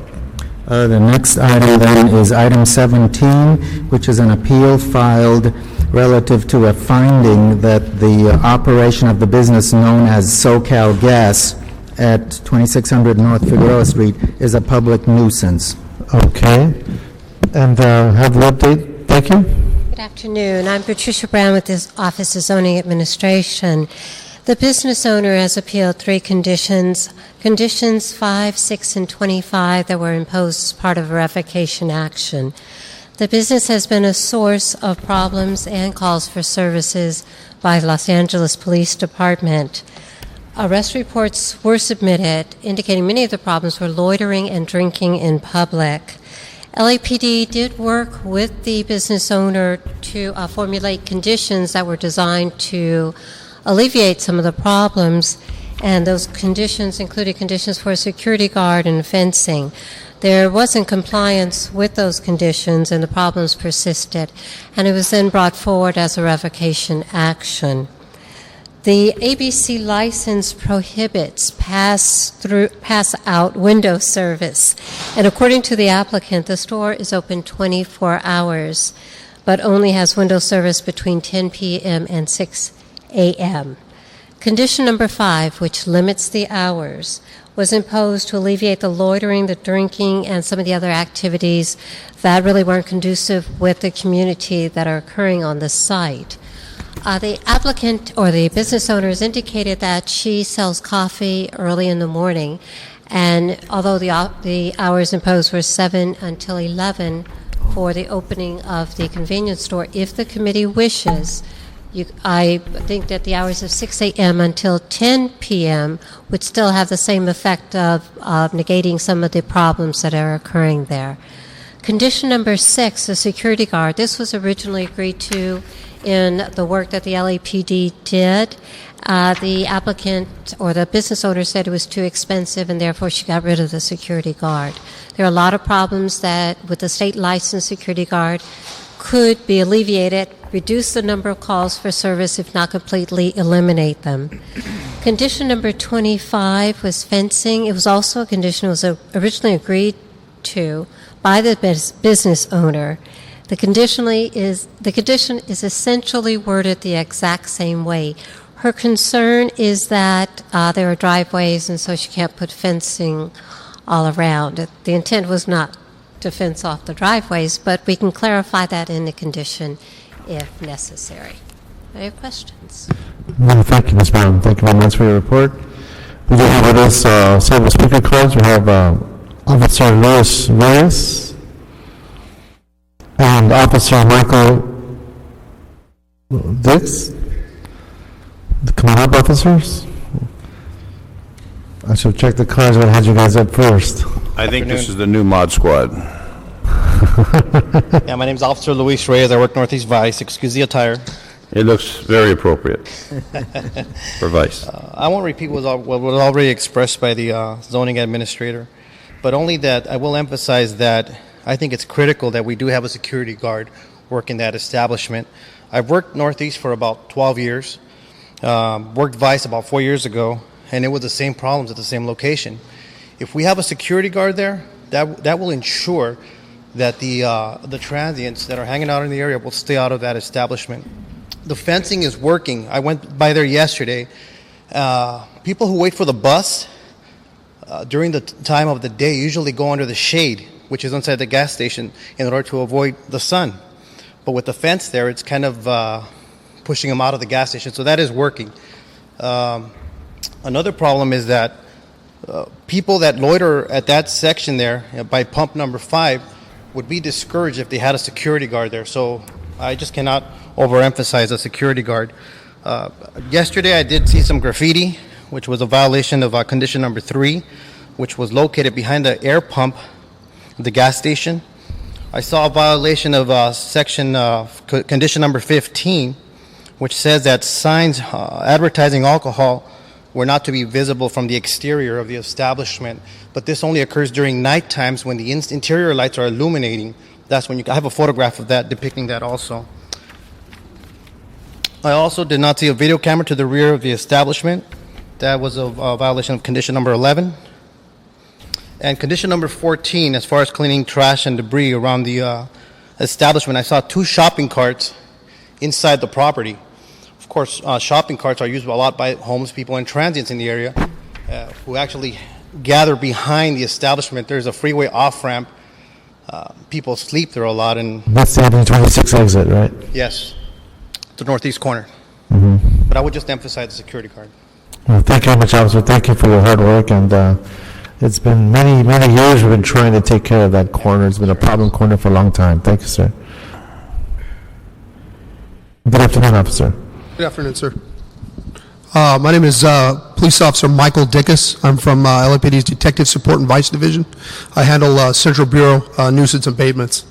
The next item then is item 17, which is an appeal filed relative to a finding that the operation of the business known as SoCal Gas at 2600 North Figueroa Street is a public nuisance. Okay. And have the update. Thank you. Good afternoon. I'm Patricia Brown with the Office of Zoning Administration. The business owner has appealed three conditions, conditions 5, 6, and 25 that were imposed as part of a revocation action. The business has been a source of problems and calls for services by Los Angeles Police Department. Arrest reports were submitted indicating many of the problems were loitering and drinking in public. LAPD did work with the business owner to formulate conditions that were designed to alleviate some of the problems, and those conditions included conditions for a security guard and fencing. There wasn't compliance with those conditions, and the problems persisted, and it was then brought forward as a revocation action. The ABC license prohibits pass-out window service, and according to the applicant, the store is open 24 hours, but only has window service between 10 p.m. and 6 a.m. Condition number 5, which limits the hours, was imposed to alleviate the loitering, the drinking, and some of the other activities that really weren't conducive with the community that are occurring on the site. The applicant or the business owner has indicated that she sells coffee early in the morning, and although the hours imposed were 7 until 11 for the opening of the convenience store, if the committee wishes, I think that the hours of 6 a.m. until 10 p.m. would still have the same effect of negating some of the problems that are occurring there. Condition number 6, the security guard. This was originally agreed to in the work that the LAPD did. The applicant or the business owner said it was too expensive, and therefore she got rid of the security guard. There are a lot of problems that with the state licensed security guard could be alleviated, reduce the number of calls for service, if not completely eliminate them. Condition number 25 was fencing. It was also a condition that was originally agreed to by the business owner. The condition is essentially worded the exact same way. Her concern is that there are driveways, and so she can't put fencing all around. The intent was not to fence off the driveways, but we can clarify that in the condition if necessary. Any questions? No, thank you, Ms. Brown. Thank you very much for your report. We do have with us several speaker cards. We have Officer Luis Reyes and Officer Michael Dix. Come on up, officers. I should check the cards when I had you guys up first. I think this is the new mod squad. Yeah, my name's Officer Luis Reyes. I work Northeast Vice. Excuse the attire. It looks very appropriate for Vice. I won't repeat what was already expressed by the zoning administrator, but only that I will emphasize that I think it's critical that we do have a security guard work in that establishment. I've worked Northeast for about 12 years, worked Vice about 4 years ago, and it was the same problems at the same location. If we have a security guard there, that will ensure that the transients that are hanging out in the area will stay out of that establishment. The fencing is working. I went by there yesterday. People who wait for the bus during the time of the day usually go under the shade, which is inside the gas station, in order to avoid the sun. But with the fence there, it's kind of pushing them out of the gas station. So that is working. Another problem is that people that loiter at that section there by pump number 5 would be discouraged if they had a security guard there. So I just cannot overemphasize a security guard. Yesterday I did see some graffiti, which was a violation of condition number 3, which was located behind the air pump of the gas station. I saw a violation of condition number 15, which says that signs advertising alcohol were not to be visible from the exterior of the establishment, but this only occurs during night times when the interior lights are illuminating. That's when I have a photograph of that depicting that also. I also did not see a video camera to the rear of the establishment. That was a violation of condition number 11. And condition number 14, as far as cleaning trash and debris around the establishment, I saw 2 shopping carts inside the property. Of course, shopping carts are used a lot by homeless people and transients in the area who actually gather behind the establishment. There's a freeway off-ramp. People sleep there a lot. And That's the Avenue 26 exit, right? yes, the northeast corner. Mm-hmm. But I would just emphasize the security guard. Well, thank you very much, officer. Thank you for your hard work. And it's been many, many years we've been trying to take care of that corner. It's been a problem corner for a long time. Thank you, sir. Good afternoon, officer. Good afternoon, sir. My name is Police Officer Michael Dickus. I'm from LAPD's Detective Support and Vice Division. I handle Central Bureau nuisance abatements.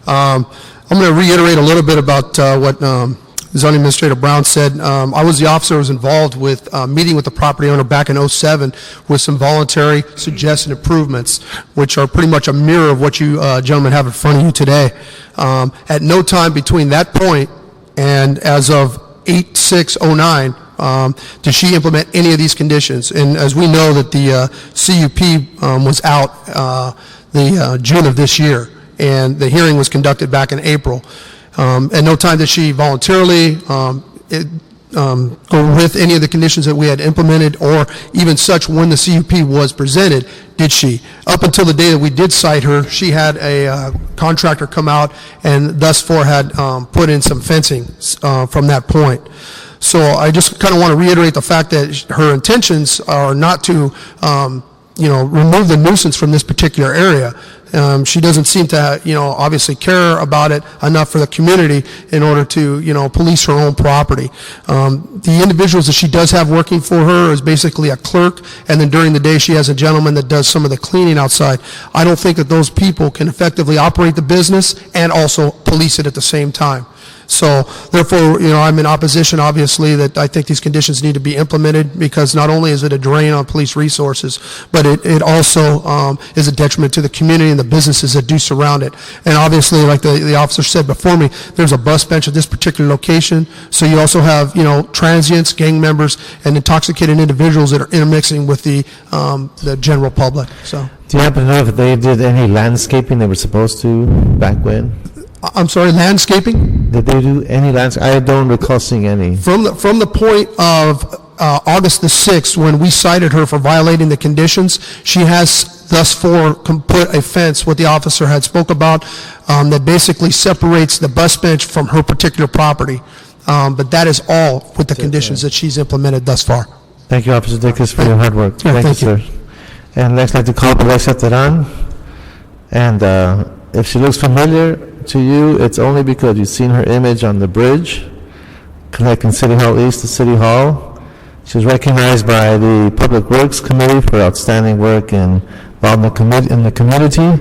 I'm going to reiterate a little bit about what Zoning Administrator Brown said. I was the officer who was involved with meeting with the property owner back in '07 with some voluntary suggested improvements, which are pretty much a mirror of what you gentlemen have in front of you today. At no time between that point and as of 8/6/09 did she implement any of these conditions. And as we know that the CUP was out the June of this year, and the hearing was conducted back in April. At no time did she voluntarily go with any of the conditions that we had implemented, or even such when the CUP was presented, did she. Up until the day that we did cite her, she had a contractor come out and thus far had put in some fencing from that point. So I just kind of want to reiterate the fact that her intentions are not to remove the nuisance from this particular area. She doesn't seem to, obviously care about it enough for the community in order to, police her own property. The individuals that she does have working for her is basically a clerk, and then during the day she has a gentleman that does some of the cleaning outside. I don't think that those people can effectively operate the business and also police it at the same time. So therefore, I'm in opposition, obviously, that I think these conditions need to be implemented, because not only is it a drain on police resources, but it also is a detriment to the community and the businesses that do surround it. And obviously, like the officer said before me, there's a bus bench at this particular location. So you also have, transients, gang members, and intoxicated individuals that are intermixing with the general public. So, do you happen to know if they did any landscaping they were supposed to back when? I'm sorry, landscaping? Did they do any landscaping? I don't recall seeing any. From the point of August the 6th, when we cited her for violating the conditions, she has thus far put a fence, what the officer had spoke about, that basically separates the bus bench from her particular property. But that is all with the conditions that she's implemented thus far. Thank you, Officer Dickus, for your hard work. Yeah, thank you, sir. And next, I'd like to call up Alexa Teran. And if she looks familiar to you, it's only because you've seen her image on the bridge connecting City Hall East to City Hall. She was recognized by the Public Works Committee for outstanding work in the community.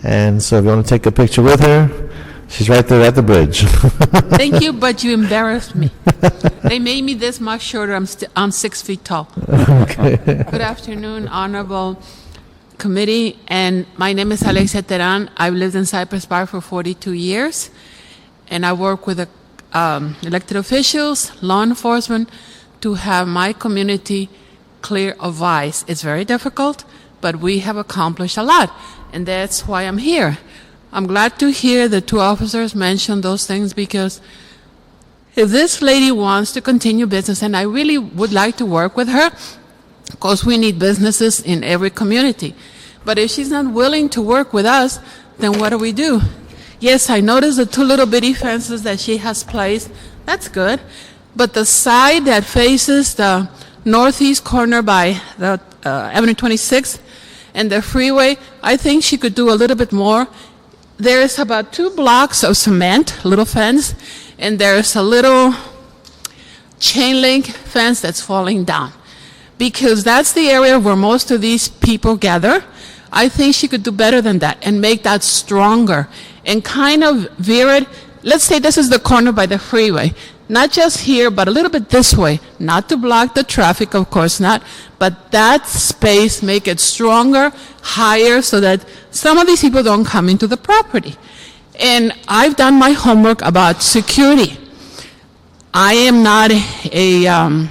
And so if you want to take a picture with her, she's right there at the bridge. Thank you, but you embarrassed me. They made me this much shorter. I'm 6 feet tall. Okay. Good afternoon, honorable committee, and my name is Alexia Teran. I've lived in Cypress Park for 42 years, and I work with elected officials, law enforcement, to have my community clear of vice. It's very difficult, but we have accomplished a lot, and that's why I'm here. I'm glad to hear the two officers mention those things, because if this lady wants to continue business, and I really would like to work with her, because we need businesses in every community. But if she's not willing to work with us, then what do we do? Yes, I noticed the two little bitty fences that she has placed. That's good. But the side that faces the northeast corner by the Avenue 26 and the freeway, I think she could do a little bit more. There's about 2 blocks of cement, little fence, and there's a little chain link fence that's falling down, because that's the area where most of these people gather. I think she could do better than that and make that stronger and kind of veer it. Let's say this is the corner by the freeway, not just here, but a little bit this way, not to block the traffic, of course not, but that space, make it stronger, higher, so that some of these people don't come into the property. And I've done my homework about security. I am not a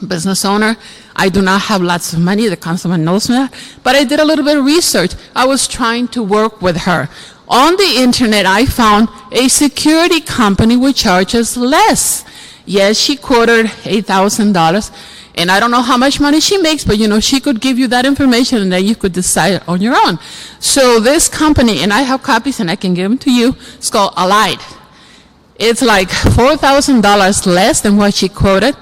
business owner. I do not have lots of money. The councilman knows that. But I did a little bit of research. I was trying to work with her. On the internet, I found a security company which charges less. Yes, she quoted $8,000. And I don't know how much money she makes, but she could give you that information and then you could decide on your own. So this company, and I have copies and I can give them to you, it's called Allied. It's like $4,000 less than what she quoted.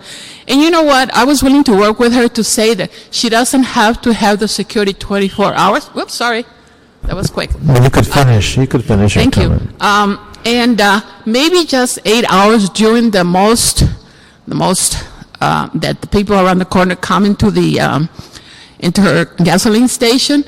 And you know what? I was willing to work with her to say that she doesn't have to have the security 24 hours. Whoops, sorry. That was quick. Well, you could finish. You could finish. Thank you. And maybe just 8 hours during the most that the people around the corner come into her gasoline station,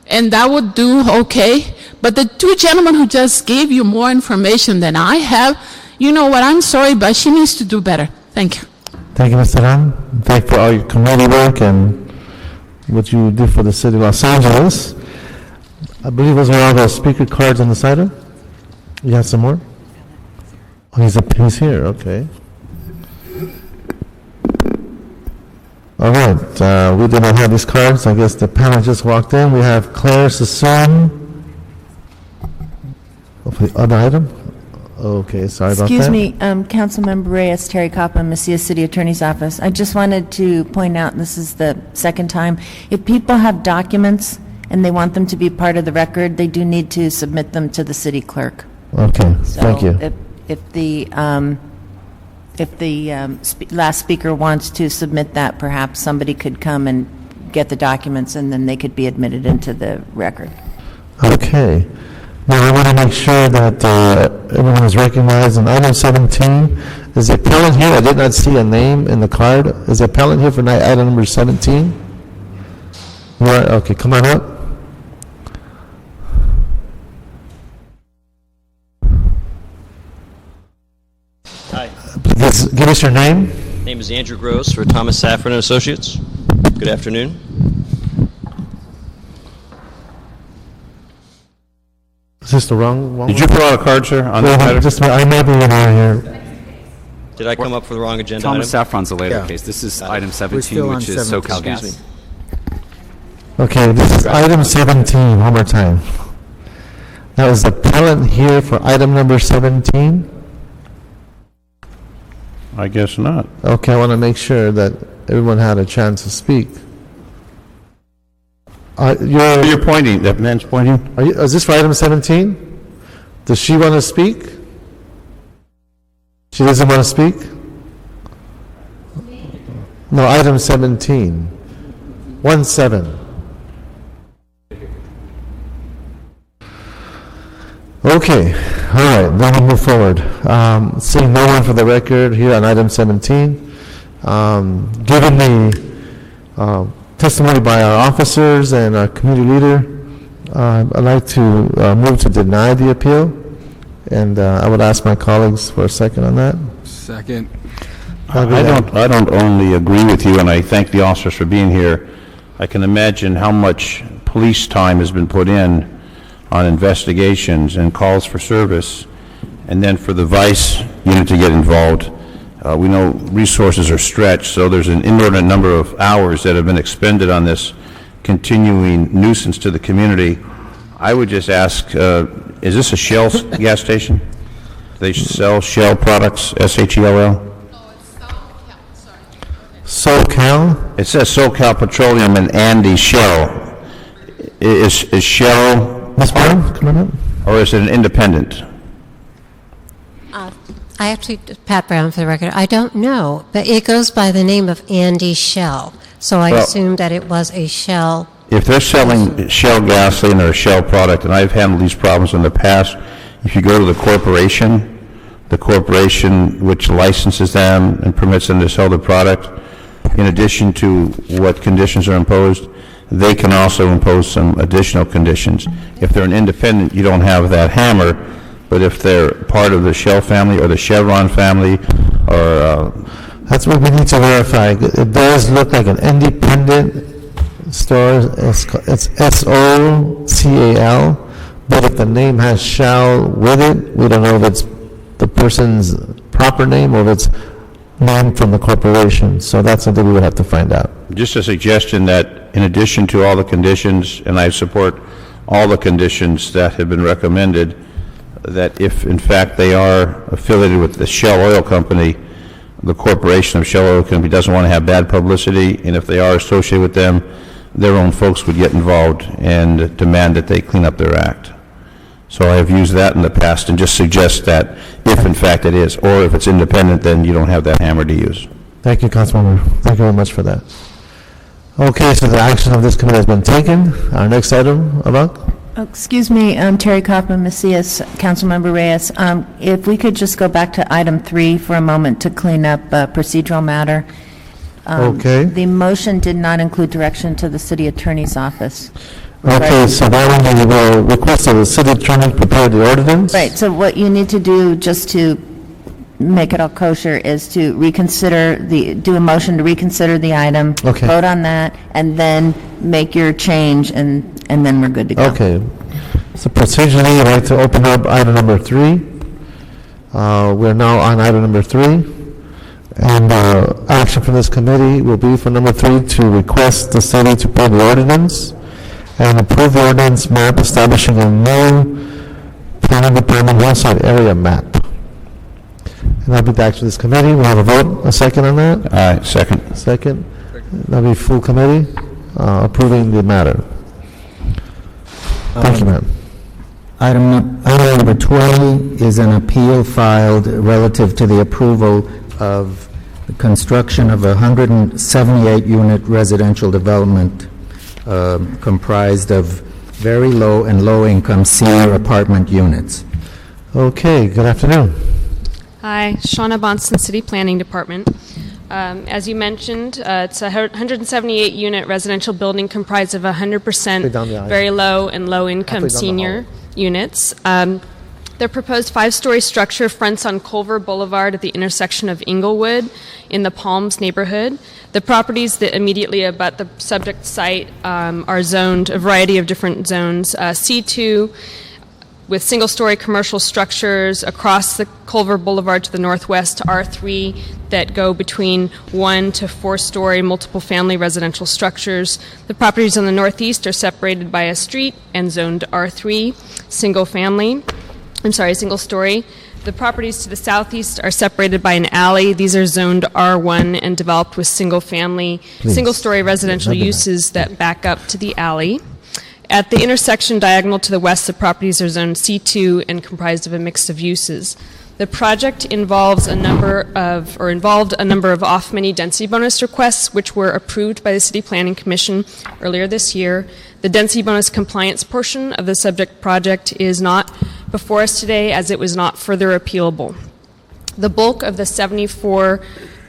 and that would do okay. But the two gentlemen who just gave you more information than I have, you know what? I'm sorry, but she needs to do better. Thank you. Thank you, Mr. Ram. Thank you for all your community work and what you do for the city of Los Angeles. I believe those are all the speaker cards on the side. You have some more? Oh, he's here. Okay. All right. We did not have these cards. I guess the panel just walked in. We have Claire Sassoon. Hopefully, other item. Okay, sorry about that. Excuse me, Councilmember Reyes, Terry Coppa, Macias City Attorney's Office. I just wanted to point out, and this is the second time, if people have documents and they want them to be part of the record, they do need to submit them to the city clerk. Okay, So thank you. If the last speaker wants to submit that, perhaps somebody could come and get the documents and then they could be admitted into the record. Okay. Now, I want to make sure that everyone is recognized on item 17. Is the appellant here? I did not see a name in the card. Is the appellant here for item number 17? You are? Okay, come on up. Hi. Please give us your name. Name is Andrew Gross for Thomas Safran and Associates. Good afternoon. Is this the wrong one? Did you fill out a card, sir, on Well, that matter? just, I may be in here. Did I come up for the wrong agenda Thomas item? Safran's a later Yeah. case. This is Got it. item still 17, on which is 17. SoCal Excuse Gas. Okay, this is item 17, one more time. Now, is the appellant here for item number 17? I guess not. Okay, I want to make sure that everyone had a chance to speak. You're pointing, that man's pointing? Is this for item 17? Does she want to speak? She doesn't want to speak? No, item 17. 1-7. Okay, all right, then we'll move forward. Seeing no one for the record here on item 17, given the testimony by our officers and our community leader, I'd like to move to deny the appeal, and I would ask my colleagues for a second on that. Second. I don't only agree with you, and I thank the officers for being here. I can imagine how much police time has been put in on investigations and calls for service, and then for the vice unit to get involved. We know resources are stretched, so there's an inordinate number of hours that have been expended on this continuing nuisance to the community. I would just ask, is this a Shell gas station? Do they sell Shell products, S-H-E-L-L? SoCal? It says SoCal Petroleum and Andy Shell. Is Shell... Ms. Brown, come on up. Or is it an independent? I actually, Pat Brown for the record, I don't know, but it goes by the name of Andy Shell. So I Well, assumed that it was a Shell. If they're selling Shell gasoline or a Shell product, and I've handled these problems in the past, if you go to the corporation which licenses them and permits them to sell the product, in addition to what conditions are imposed, they can also impose some additional conditions. If they're an independent, you don't have that hammer, but if they're part of the Shell family or the Chevron family, or... That's what we need to verify. It does look like an independent store. It's S-O-C-A-L, but if the name has Shell with it, we don't know if it's the person's proper name or if it's named from the corporation. So that's something we would have to find out. Just a suggestion that in addition to all the conditions, and I support all the conditions that have been recommended, that if in fact they are affiliated with the Shell Oil Company, the corporation of Shell Oil Company doesn't want to have bad publicity, and if they are associated with them, their own folks would get involved and demand that they clean up their act. So I have used that in the past and just suggest that if in fact it is, or if it's independent, then you don't have that hammer to use. Thank you, Councilmember. Thank you very much for that. Okay, so the action of this committee has been taken. Our next item, Abang? Excuse me, Terry Coppin, Macias, Councilmember Reyes. If we could just go back to item 3 for a moment to clean up a procedural matter. Okay. The motion did not include direction to the city attorney's office. Okay, so that one we will request that the city attorney prepare the ordinance. Right, so what you need to do, just to make it all kosher, is to reconsider do a motion to reconsider the item. Okay. Vote on that, and then make your change, and then we're good to go. Okay. So procedurally, I'd like to open up item number 3. We're now on item number 3. And action from this committee will be for number 3 to request the city to prepare the ordinance and approve the ordinance map establishing a new planning department hillside area map. And that'll be the action of this committee. We'll have a vote, a second on that? All right, second. Second. That'll be full committee approving the matter. Thank you, ma'am. Item number 20 is an appeal filed relative to the approval of the construction of a 178-unit residential development comprised of very low and low-income senior apartment units. Okay, good afternoon. Hi, Shauna Bonson, City Planning Department. As you mentioned, it's a 178-unit residential building comprised of 100% very low and low-income senior units. Their proposed 5-story structure fronts on Culver Boulevard at the intersection of Inglewood in the Palms neighborhood. The properties that immediately abut the subject site are zoned a variety of different zones. C2 with single-story commercial structures across the Culver Boulevard to the northwest, to R3 that go between 1 to 4-story multiple-family residential structures. The properties on the northeast are separated by a street and zoned R3, single-story. The properties to the southeast are separated by an alley. These are zoned R1 and developed with single-story residential uses that back up to the alley. At the intersection diagonal to the west, the properties are zoned C2 and comprised of a mix of uses. The project involved a number of off-many density bonus requests, which were approved by the City Planning Commission earlier this year. The density bonus compliance portion of the subject project is not before us today, as it was not further appealable. The bulk of the 74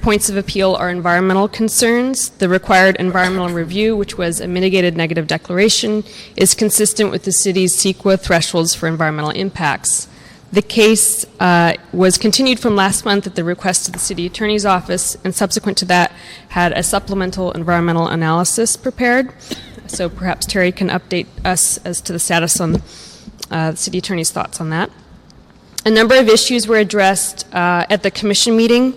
points of appeal are environmental concerns. The required environmental review, which was a mitigated negative declaration, is consistent with the city's CEQA thresholds for environmental impacts. The case was continued from last month at the request of the City Attorney's Office, and subsequent to that had a supplemental environmental analysis prepared. So perhaps Terry can update us as to the status on the City Attorney's thoughts on that. A number of issues were addressed at the Commission meeting,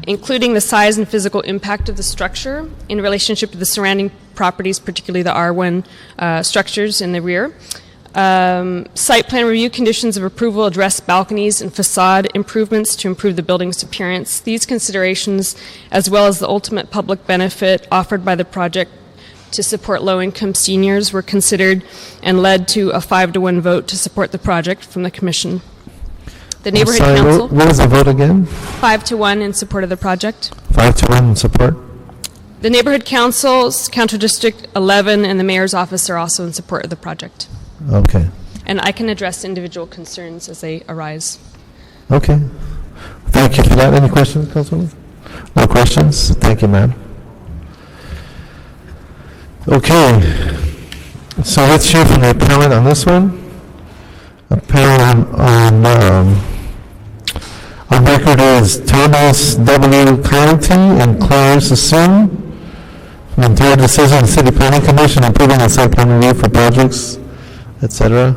including the size and physical impact of the structure in relationship to the surrounding properties, particularly the R1 structures in the rear. Site plan review conditions of approval address balconies and facade improvements to improve the building's appearance. These considerations, as well as the ultimate public benefit offered by the project to support low-income seniors, were considered and led to a 5-to-1 vote to support the project from the Commission. The neighborhood council. What was the vote again? 5-to-1 in support of the project. 5-to-1 in support. The neighborhood councils, Counter District 11, and the mayor's office are also in support of the project. Okay. And I can address individual concerns as they arise. Okay. Thank you for that. Any questions, Councilwoman? No questions? Thank you, ma'am. Okay. So let's hear from the appellant on this one. Appellant on record is Thomas W. Clancy and Claire Sassoon from the third decision of the City Planning Commission approving the site plan review for projects, etc.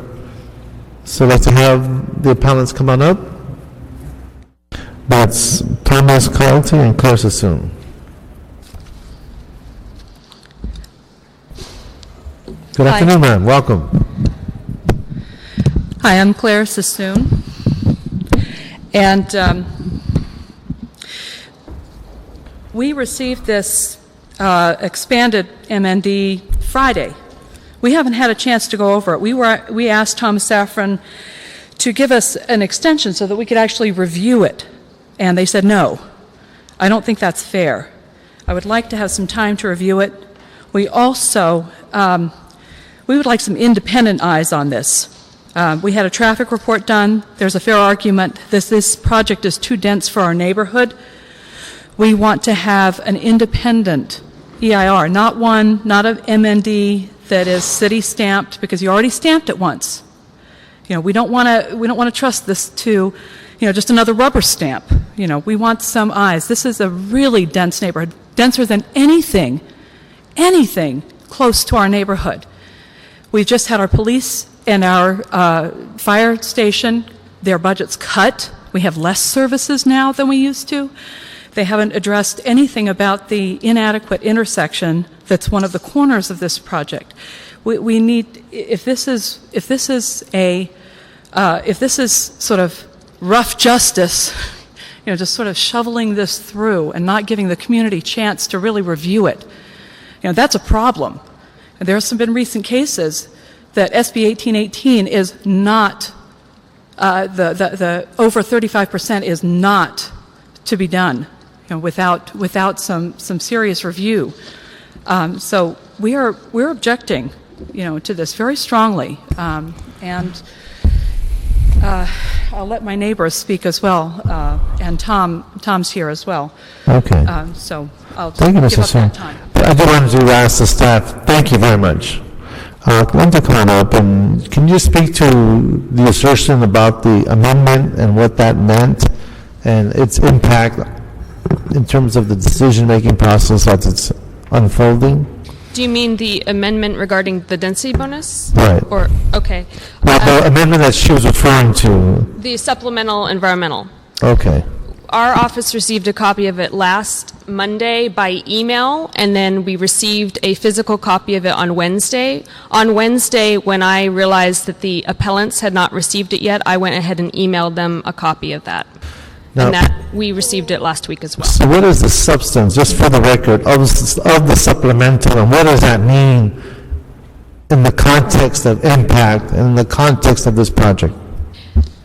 So I'd like to have the appellants come on up. That's Thomas Clancy and Claire Sassoon. Good afternoon, ma'am. Welcome. Hi, I'm Claire Sassoon, and we received this expanded MND Friday. We haven't had a chance to go over it. We asked Thomas Safran to give us an extension so that we could actually review it, and they said no. I don't think that's fair. I would like to have some time to review it. We also we would like some independent eyes on this. We had a traffic report done. There's a fair argument that this project is too dense for our neighborhood. We want to have an independent EIR, not an MND that is city stamped, because you already stamped it once. You know, we don't want to trust this to, just another rubber stamp. We want some eyes. This is a really dense neighborhood, denser than anything close to our neighborhood. We've just had our police and our fire station, their budgets cut. We have less services now than we used to. They haven't addressed anything about the inadequate intersection that's one of the corners of this project. We need, if this is sort of rough justice, just sort of shoveling this through and not giving the community a chance to really review it, that's a problem. And there have been recent cases that SB 1818 is not, the over 35% is not to be done, without some serious review. So we're objecting to this very strongly. And I'll let my neighbors speak as well, and Tom's here as well. Okay. So I'll just Thank you, give Mr. up that Singh. time. I do want to ask the staff, thank you very much. I want to come on up, and can you speak to the assertion about the amendment and what that meant and its impact in terms of the decision-making process as it's unfolding? Do you mean the amendment regarding the density bonus? Right. Or, okay. The amendment that she was referring to. The supplemental environmental. Okay. Our office received a copy of it last Monday by email, and then we received a physical copy of it on Wednesday. On Wednesday, when I realized that the appellants had not received it yet, I went ahead and emailed them a copy of that. Now, and that we received it last week as well. So what is the substance, just for the record, of the supplemental, and what does that mean in the context of impact and in the context of this project?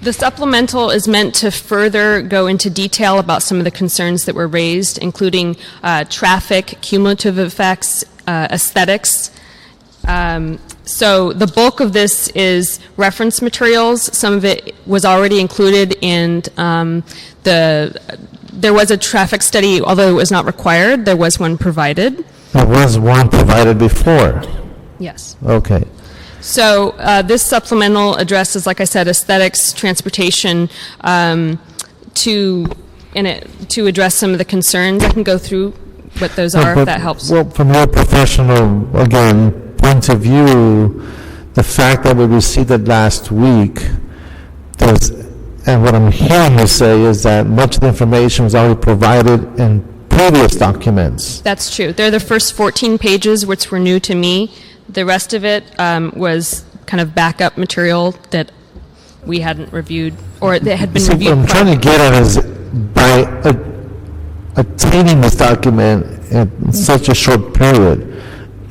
The supplemental is meant to further go into detail about some of the concerns that were raised, including traffic, cumulative effects, aesthetics. So the bulk of this is reference materials. Some of it was already included in there was a traffic study, although it was not required, there was one provided. There was one provided before? Yes. Okay. So this supplemental addresses, like I said, aesthetics, transportation, to address some of the concerns. I can go through what those are, if that helps. Well, from your professional, again, point of view, the fact that we received it last week, and what I'm hearing you say is that much of the information was already provided in previous documents. That's true. They're the first 14 pages, which were new to me. The rest of it was kind of backup material that we hadn't reviewed, or that had been reviewed. What I'm trying to get at is, by attaining this document in such a short period,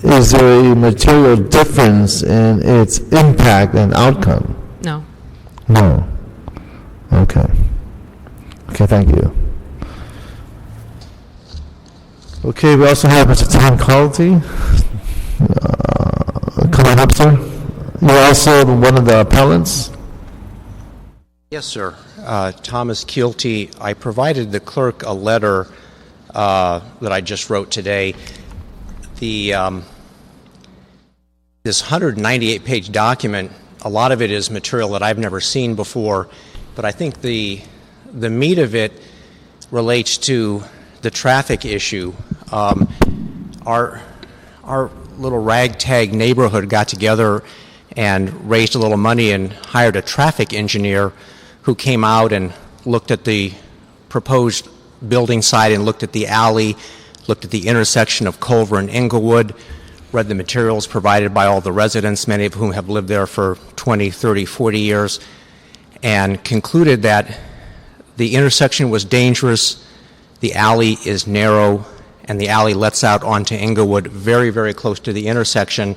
is there a material difference in its impact and outcome? No. No. Okay. Okay, thank you. Okay, we also have Mr. Tom Quality. Come on up, sir. You're also one of the appellants? Yes, sir. Thomas Keelty. I provided the clerk a letter that I just wrote today. This 198-page document, a lot of it is material that I've never seen before, but I think the meat of it relates to the traffic issue. Our little ragtag neighborhood got together and raised a little money and hired a traffic engineer who came out and looked at the proposed building site and looked at the alley, looked at the intersection of Culver and Englewood, read the materials provided by all the residents, many of whom have lived there for 20, 30, 40 years, and concluded that the intersection was dangerous, the alley is narrow, and the alley lets out onto Englewood very, very close to the intersection.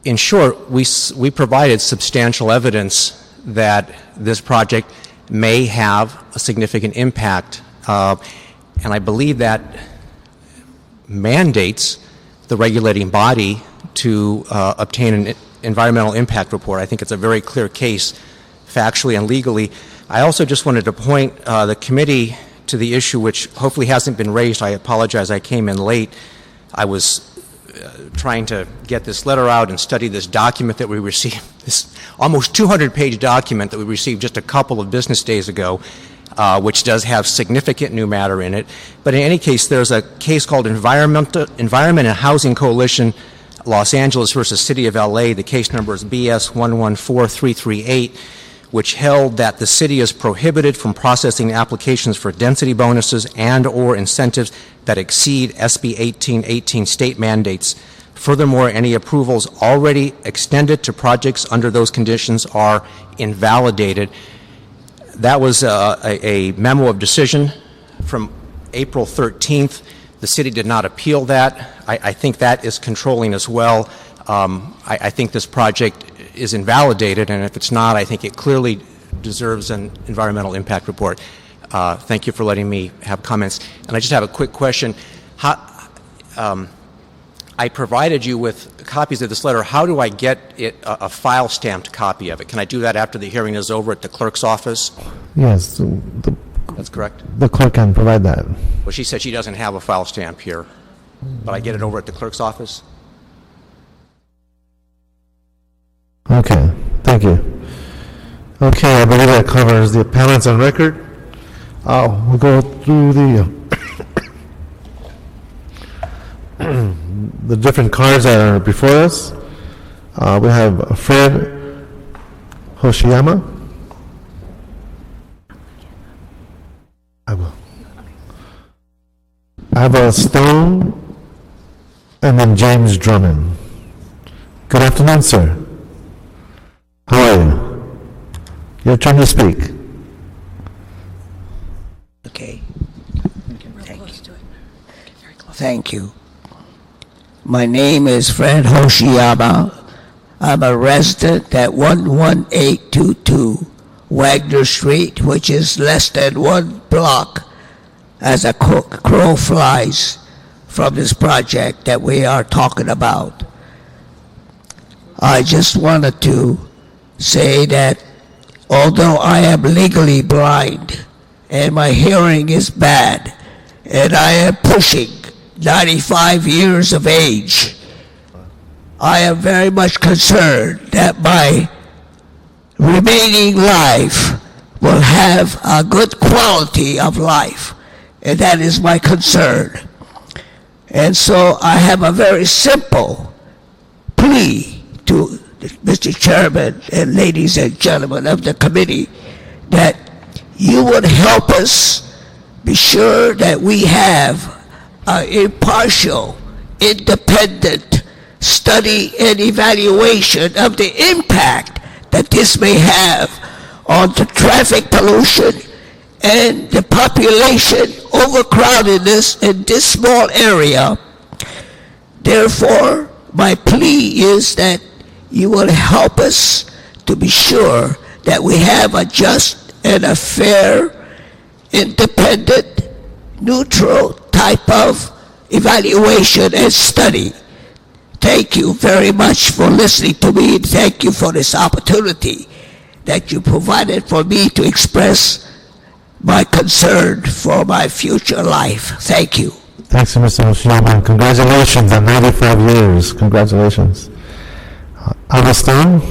In short, we provided substantial evidence that this project may have a significant impact, and I believe that mandates the regulating body to obtain an environmental impact report. I think it's a very clear case, factually and legally. I also just wanted to point the committee to the issue which hopefully hasn't been raised. I apologize, I came in late. I was trying to get this letter out and study this document that we received, this almost 200-page document that we received just a couple of business days ago, which does have significant new matter in it. But in any case, there's a case called Environment and Housing Coalition, Los Angeles versus City of LA. The case number is BS 114338, which held that the city is prohibited from processing applications for density bonuses and or incentives that exceed SB 1818 state mandates. Furthermore, any approvals already extended to projects under those conditions are invalidated. That was a memo of decision from April 13th. The city did not appeal that. I think that is controlling as well. I think this project is invalidated, and if it's not, I think it clearly deserves an environmental impact report. Thank you for letting me have comments. And I just have a quick question. I provided you with copies of this letter. How do I get a file stamped copy of it? Can I do that after the hearing is over at the clerk's office? Yes, That's correct. the clerk can provide that. Well, she said she doesn't have a file stamp here, but I get it over at the clerk's office? Okay, thank you. Okay, I believe that covers the appellants on record. We'll go through the different cards that are before us. We have Fred Hoshiyama. I have a Stone, and then James Drummond. Good afternoon, sir. How are you? Your turn to speak. Okay. Thank you. My name is Fred Hoshiyama. I'm a resident at 11822 Wagner Street, which is less than 1 block as a crow flies from this project that we are talking about. I just wanted to say that although I am legally blind and my hearing is bad and I am pushing 95 years of age, I am very much concerned that my remaining life will have a good quality of life, and that is my concern. And so I have a very simple plea to Mr. Chairman and ladies and gentlemen of the committee that you would help us be sure that we have an impartial, independent study and evaluation of the impact that this may have on the traffic pollution and the population overcrowdedness in this small area. Therefore, my plea is that you will help us to be sure that we have a just and a fair, independent, neutral type of evaluation and study. Thank you very much for listening to me, and thank you for this opportunity that you provided for me to express my concern for my future life. Thank you. Thanks, Mr. Hoshiyama. Congratulations on 95 years. Congratulations. Ava Stone?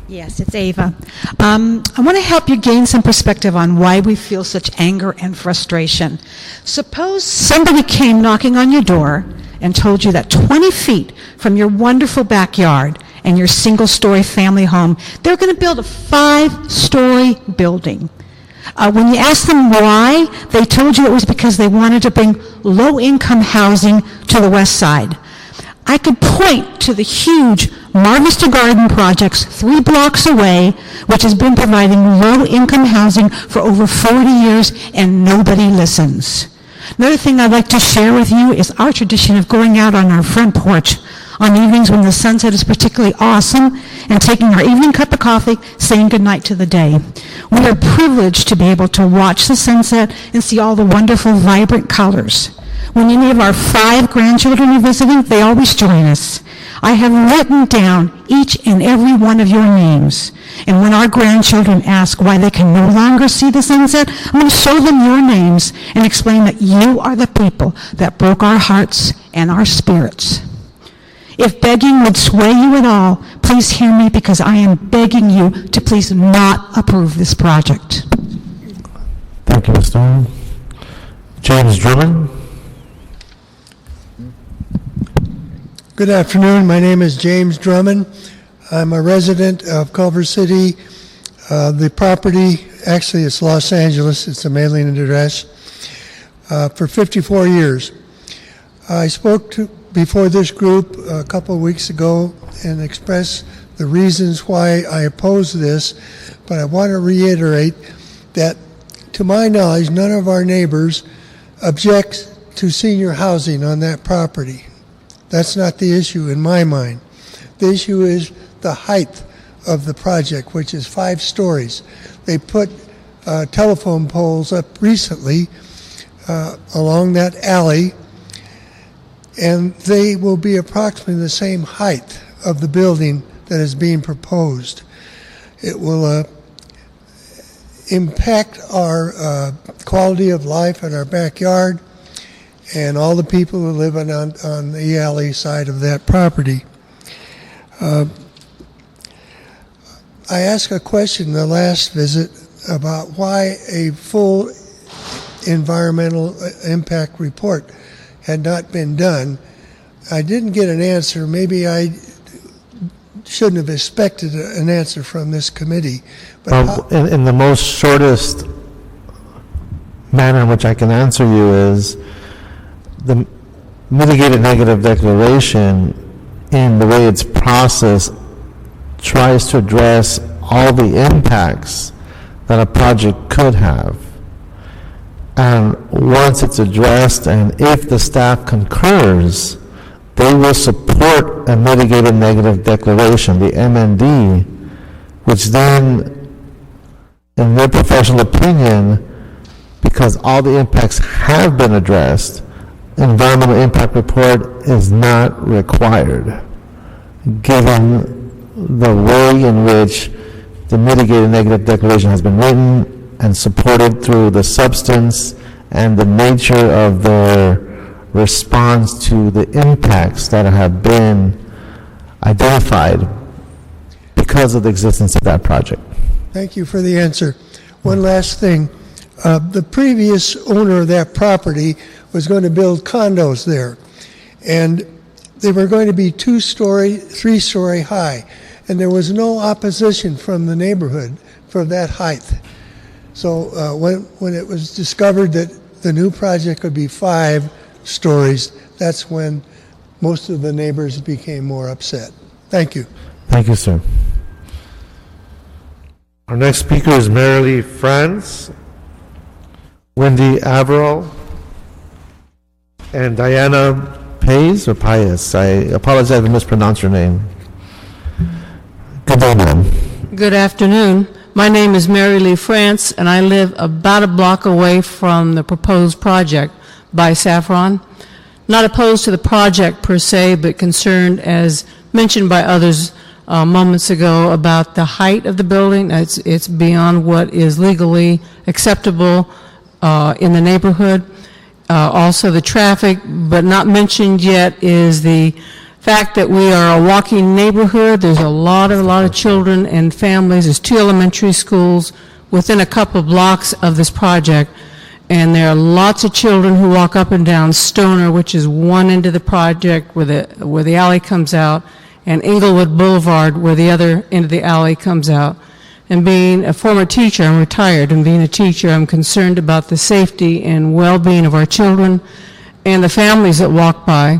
Yes, it's Ava. I want to help you gain some perspective on why we feel such anger and frustration. Suppose somebody came knocking on your door and told you that 20 feet from your wonderful backyard and your single-story family home, they're going to build a 5-story building. When you asked them why, they told you it was because they wanted to bring low-income housing to the west side. I could point to the huge Marvista Garden projects 3 blocks away, which has been providing low-income housing for over 40 years, and nobody listens. Another thing I'd like to share with you is our tradition of going out on our front porch on evenings when the sunset is particularly awesome and taking our evening cup of coffee, saying goodnight to the day. We are privileged to be able to watch the sunset and see all the wonderful, vibrant colors. When any of our 5 grandchildren are visiting, they always join us. I have written down each and every one of your names. And when our grandchildren ask why they can no longer see the sunset, I'm going to show them your names and explain that you are the people that broke our hearts and our spirits. If begging would sway you at all, please hear me, because I am begging you to please not approve this project. Thank you, Ms. Stone. James Drummond? Good afternoon. My name is James Drummond. I'm a resident of Culver City. The property, actually it's Los Angeles, it's a mailing address, for 54 years. I spoke before this group a couple of weeks ago and expressed the reasons why I oppose this, but I want to reiterate that, to my knowledge, none of our neighbors object to senior housing on that property. That's not the issue in my mind. The issue is the height of the project, which is 5 stories. They put telephone poles up recently along that alley, and they will be approximately the same height of the building that is being proposed. It will impact our quality of life in our backyard and all the people who live on the alley side of that property. I asked a question the last visit about why a full environmental impact report had not been done. I didn't get an answer. Maybe I shouldn't have expected an answer from this committee. But in the most shortest manner in which I can answer you is the mitigated negative declaration, in the way it's processed, tries to address all the impacts that a project could have. And once it's addressed, and if the staff concurs, they will support a mitigated negative declaration, the MND, which then, in their professional opinion, because all the impacts have been addressed, environmental impact report is not required, given the way in which the mitigated negative declaration has been written and supported through the substance and the nature of their response to the impacts that have been identified because of the existence of that project. Thank you for the answer. One last thing. The previous owner of that property was going to build condos there, and they were going to be 2-story, 3-story high, and there was no opposition from the neighborhood for that height. So when it was discovered that the new project would be 5 stories, that's when most of the neighbors became more upset. Thank you. Thank you, sir. Our next speaker is Marilee France, Wendy Averill, and Diana Paez, or Paez. I apologize if I mispronounced your name. Good day, ma'am. Good afternoon. My name is Marilee France, and I live about a block away from the proposed project by Saffron. Not opposed to the project per se, but concerned, as mentioned by others moments ago, about the height of the building. It's beyond what is legally acceptable in the neighborhood. Also the traffic, but not mentioned yet is the fact that we are a walking neighborhood. There's a lot of children and families. There's 2 elementary schools within a couple blocks of this project, and there are lots of children who walk up and down Stoner, which is one end of the project where the alley comes out, and Inglewood Boulevard, where the other end of the alley comes out. And being a former teacher, I'm retired, and being a teacher, I'm concerned about the safety and well-being of our children and the families that walk by,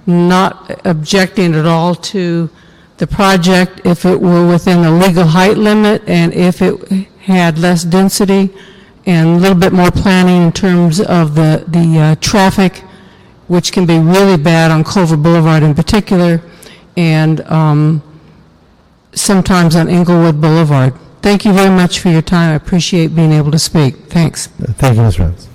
not objecting at all to the project if it were within the legal height limit and if it had less density and a little bit more planning in terms of the traffic, which can be really bad on Clover Boulevard in particular, and sometimes on Inglewood Boulevard. Thank you very much for your time. I appreciate being able to speak. Thanks. Thank you, Ms. Rance.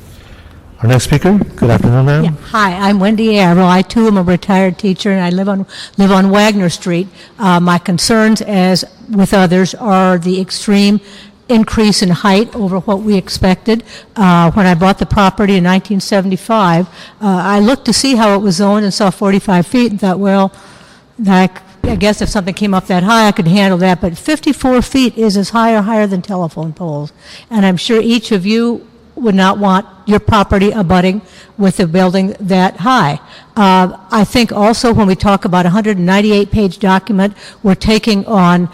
Our next speaker, good afternoon, ma'am. Yeah. Hi, I'm Wendy Averill. I too am a retired teacher, and I live on Wagner Street. My concerns, as with others, are the extreme increase in height over what we expected. When I bought the property in 1975, I looked to see how it was zoned and saw 45 feet and thought, well, I guess if something came up that high, I could handle that. But 54 feet is as high or higher than telephone poles. And I'm sure each of you would not want your property abutting with a building that high. I think also when we talk about a 198-page document, we're taking on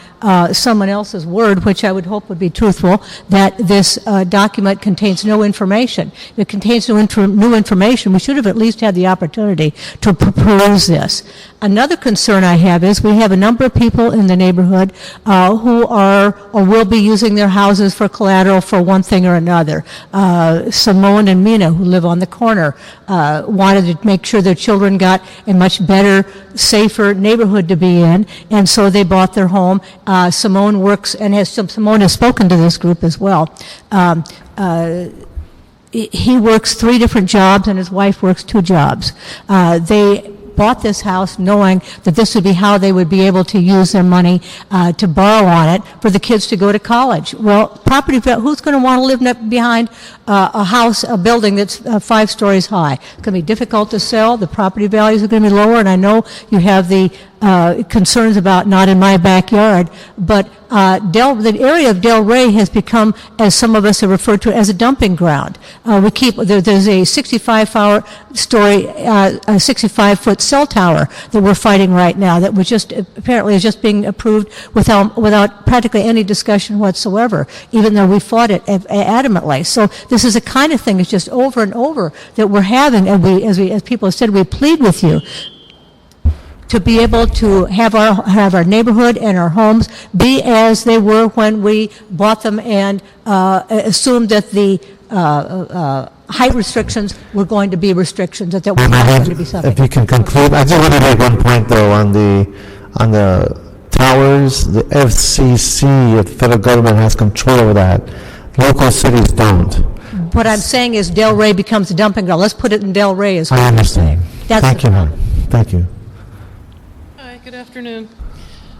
someone else's word, which I would hope would be truthful, that this document contains no information. If it contains new information, we should have at least had the opportunity to peruse this. Another concern I have is we have a number of people in the neighborhood who are or will be using their houses for collateral for one thing or another. Simone and Mina, who live on the corner, wanted to make sure their children got a much better, safer neighborhood to be in, and so they bought their home. Simone works and Simone has spoken to this group as well. he works 3 different jobs and his wife works 2 jobs. They bought this house knowing that this would be how they would be able to use their money to borrow on it for the kids to go to college. Well, who's going to want to live behind a house, a building that's 5 stories high? It's going to be difficult to sell. The property values are going to be lower, and I know you have the concerns about not in my backyard, but the area of Del Rey has become, as some of us have referred to, as a dumping ground. There's a 65-foot cell tower that we're fighting right now that was just apparently is just being approved without practically any discussion whatsoever, even though we fought it adamantly. So this is the kind of thing that's just over and over that we're having, and as people have said, we plead with you to be able to have our neighborhood and our homes be as they were when we bought them and assumed that the height restrictions were going to be restrictions, that was not going to be something. If you can conclude, I just want to make one point though on the towers. The FCC, the federal government, has control over that. Local cities don't. What I'm saying is Del Rey becomes a dumping ground. Let's put it in Del Rey as well. I understand. Thank you, ma'am. Thank you. Good afternoon.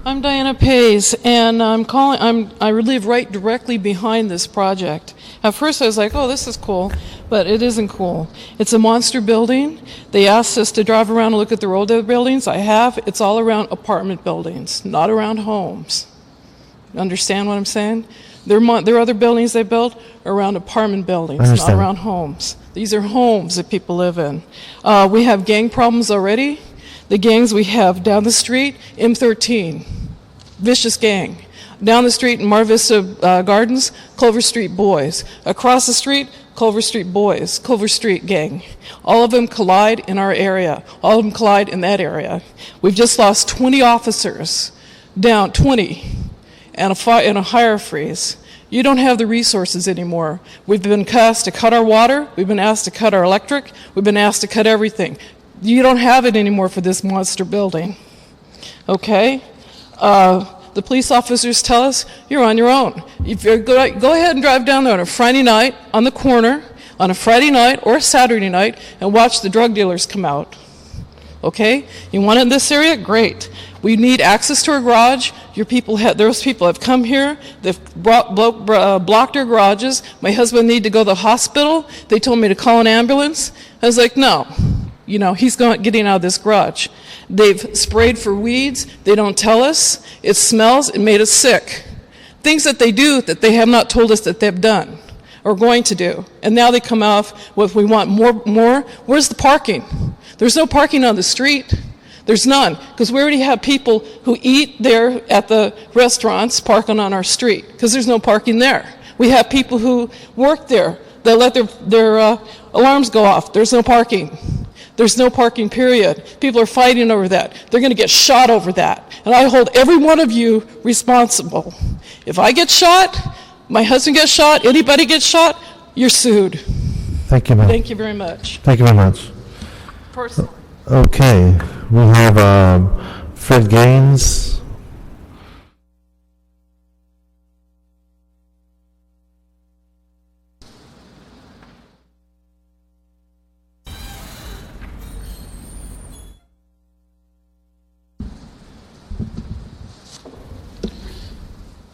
I'm Diana Pays, and I live right directly behind this project. At first I was like, oh, this is cool, but it isn't cool. It's a monster building. They asked us to drive around and look at the older buildings. I have. It's all around apartment buildings, not around homes. Understand what I'm saying? There are other buildings they built around apartment buildings, not around homes. These are homes that people live in. We have gang problems already. The gangs we have down the street, M13, vicious gang. Down the street in Mar Vista Gardens, Culver Street Boys. Across the street, Culver Street Boys, Culver Street Gang. All of them collide in our area. All of them collide in that area. We've just lost 20 officers, down 20, and a hire freeze. You don't have the resources anymore. We've been asked to cut our water. We've been asked to cut our electric. We've been asked to cut everything. You don't have it anymore for this monster building, okay? The police officers tell us, you're on your own. If you're go ahead and drive down there on a Friday night on the corner, on a Friday night or a Saturday night, and watch the drug dealers come out, okay? You want it in this area? Great. We need access to our garage. Those people have come here. They've blocked our garages. My husband needed to go to the hospital. They told me to call an ambulance. I was like, no. He's getting out of this garage. They've sprayed for weeds. They don't tell us. It smells. It made us sick. Things that they do that they have not told us that they've done or going to do. And now they come off with, we want more. Where's the parking? There's no parking on the street. There's none, because we already have people who eat there at the restaurants parking on our street, because there's no parking there. We have people who work there that let their alarms go off. There's no parking. There's no parking, period. People are fighting over that. They're going to get shot over that. And I hold every one of you responsible. If I get shot, my husband gets shot, anybody gets shot, you're sued. Thank you, ma'am. Thank you very much. Thank you very much. Personally. Okay, we have Fred Gaines.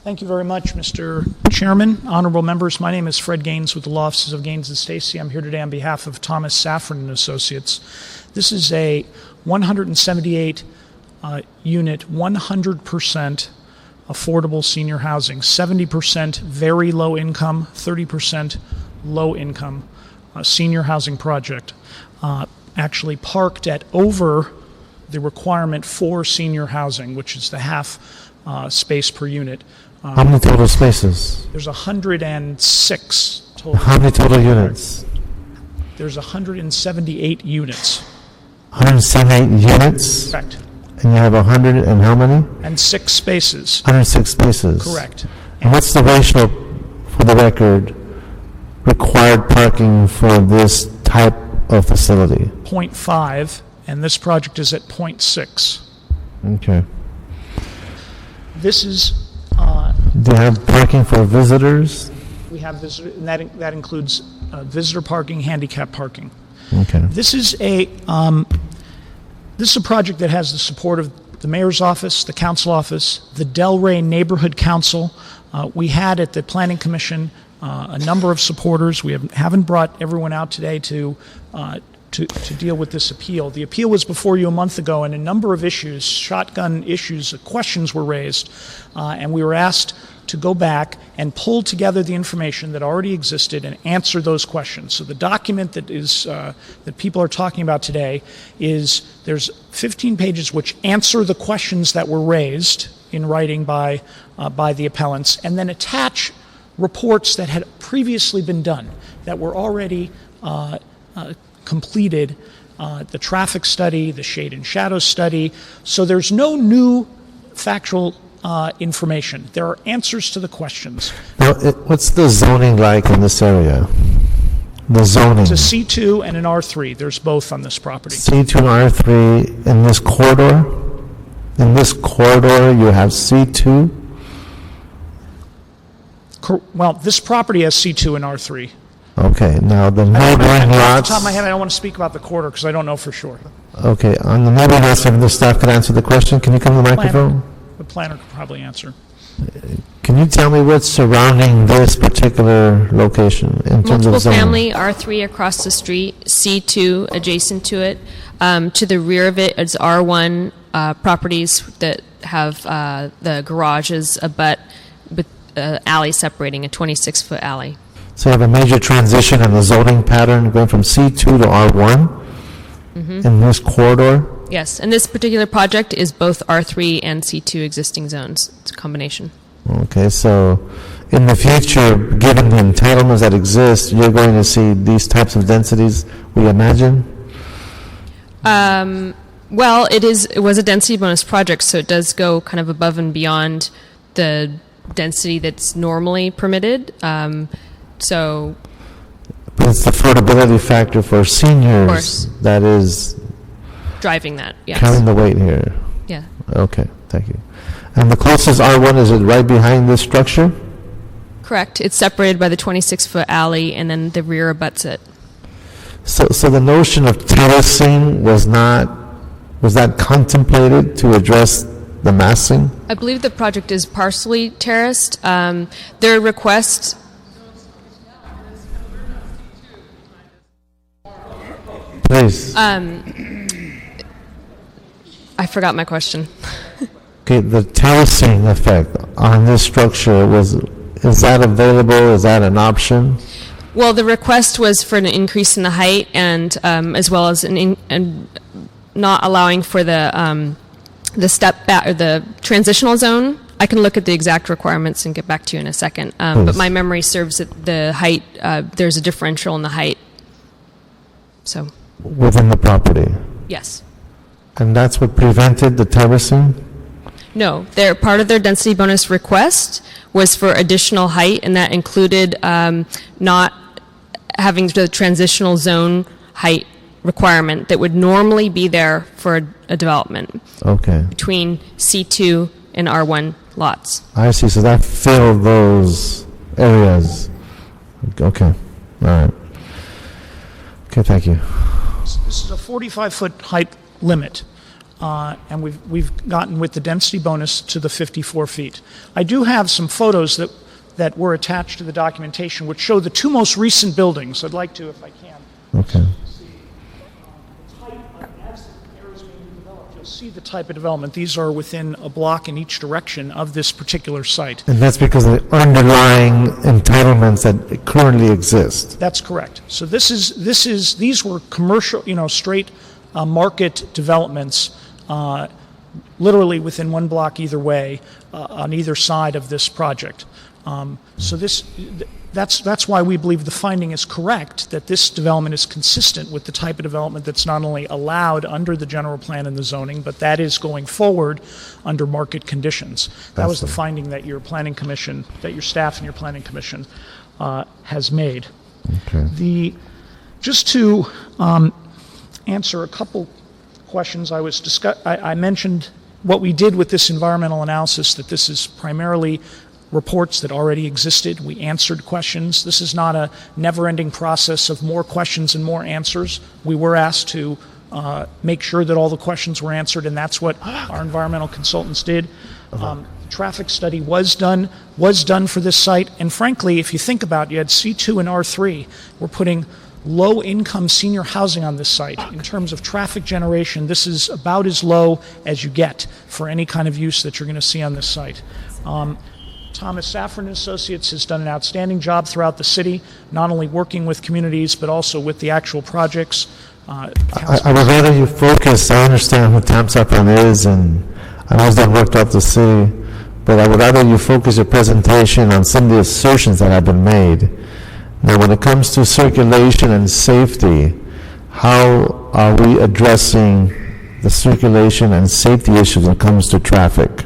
Thank you very much, Mr. Chairman. Honorable members, my name is Fred Gaines with the Law Offices of Gaines and Stacy. I'm here today on behalf of Thomas Safran and Associates. This is a 178 unit, 100% affordable senior housing, 70% very low income, 30% low income senior housing project, actually parked at over the requirement for senior housing, which is the half space per unit. How many total spaces? There's 106 total. How many total units? There's 178 units. 178 units? Correct. And you have 100 and how many? And 6 spaces. 106 spaces. Correct. And what's the ratio, for the record, required parking for this type of facility? 0.5, and this project is at 0.6. Okay. This is... Do you have parking for visitors? We have visitors, and that includes visitor parking, handicap parking. Okay. This is a project that has the support of the mayor's office, the council office, the Delray Neighborhood Council. We had at the Planning Commission a number of supporters. We haven't brought everyone out today to deal with this appeal. The appeal was before you a month ago, and a number of issues, shotgun issues, questions were raised, and we were asked to go back and pull together the information that already existed and answer those questions. So the document that people are talking about today there's 15 pages which answer the questions that were raised in writing by the appellants, and then attach reports that had previously been done, that were already completed, the traffic study, the shade and shadow study. So there's no new factual information. There are answers to the questions. Now, what's the zoning like in this area? The zoning. It's a C2 and an R3. There's both on this property. C2 and R3 in this corridor? In this corridor, you have C2? Well, this property has C2 and R3. Okay, now the neighboring lots... Off the top of my head, I don't want to speak about the corridor because I don't know for sure. Okay, on the neighboring lots, if the staff could answer the question, can you come to the microphone? The planner could probably answer. Can you tell me what's surrounding this particular location in terms of Multiple zoning? family, R3 across the street, C2 adjacent to it. To the rear of it is R1 properties that have the garages abut with alley separating, a 26-foot alley. So you have a major transition in the zoning pattern going from C2 to R1 in this corridor? Yes, and this particular project is both R3 and C2 existing zones. It's a combination. Okay, so in the future, given the entitlements that exist, you're going to see these types of densities, we imagine? Well, it was a density bonus project, so it does go kind of above and beyond the density that's normally permitted. So, but it's the affordability factor for seniors that is driving that, yes. carrying the weight here. Yeah. Okay, thank you. And the closest R1, is it right behind this structure? Correct. It's separated by the 26-foot alley, and then the rear abuts it. So the notion of terracing was that contemplated to address the massing? I believe the project is partially terraced. Their request... Please. I forgot my question. Okay, the terracing effect on this structure is that available? Is that an option? Well, the request was for an increase in the height and as well as and not allowing for the step back or the transitional zone. I can look at the exact requirements and get back to you in a second. But my memory serves that the height, there's a differential in the height. So. Within the property? Yes. And that's what prevented the terracing? No, part of their density bonus request was for additional height, and that included not having the transitional zone height requirement that would normally be there for a development. Okay. Between C2 and R1 lots. I see. So that filled those areas. Okay. All right. Okay. Thank you. This is a 45-foot height limit. And we've gotten with the density bonus to the 54 feet. I do have some photos that were attached to the documentation which show the two most recent buildings. I'd like to, if I can. Okay. You'll see the type of development. These are within a block in each direction of this particular site. And that's because of the underlying entitlements that currently exist. That's correct. So these were commercial, straight market developments. Literally within one block either way, on either side of this project. So that's why we believe the finding is correct, that this development is consistent with the type of development that's not only allowed under the general plan and the zoning, but that is going forward under market conditions. That was the finding that your planning commission, that your staff and your planning commission has made. Okay. Just to answer a couple questions I mentioned what we did with this environmental analysis, that this is primarily reports that already existed. We answered questions. This is not a never-ending process of more questions and more answers. We were asked to make sure that all the questions were answered, and that's what our environmental consultants did. Traffic study was done for this site, and frankly, if you think about it, you had C2 and R3. We're putting low-income senior housing on this site. In terms of traffic generation, this is about as low as you get for any kind of use that you're going to see on this site. Thomas Safran and Associates has done an outstanding job throughout the city, not only working with communities, but also with the actual projects. I would rather you focus. I understand who Tom Safran is, and I know that worked out the city, but I would rather you focus your presentation on some of the assertions that have been made. Now, when it comes to circulation and safety, how are we addressing the circulation and safety issues when it comes to traffic?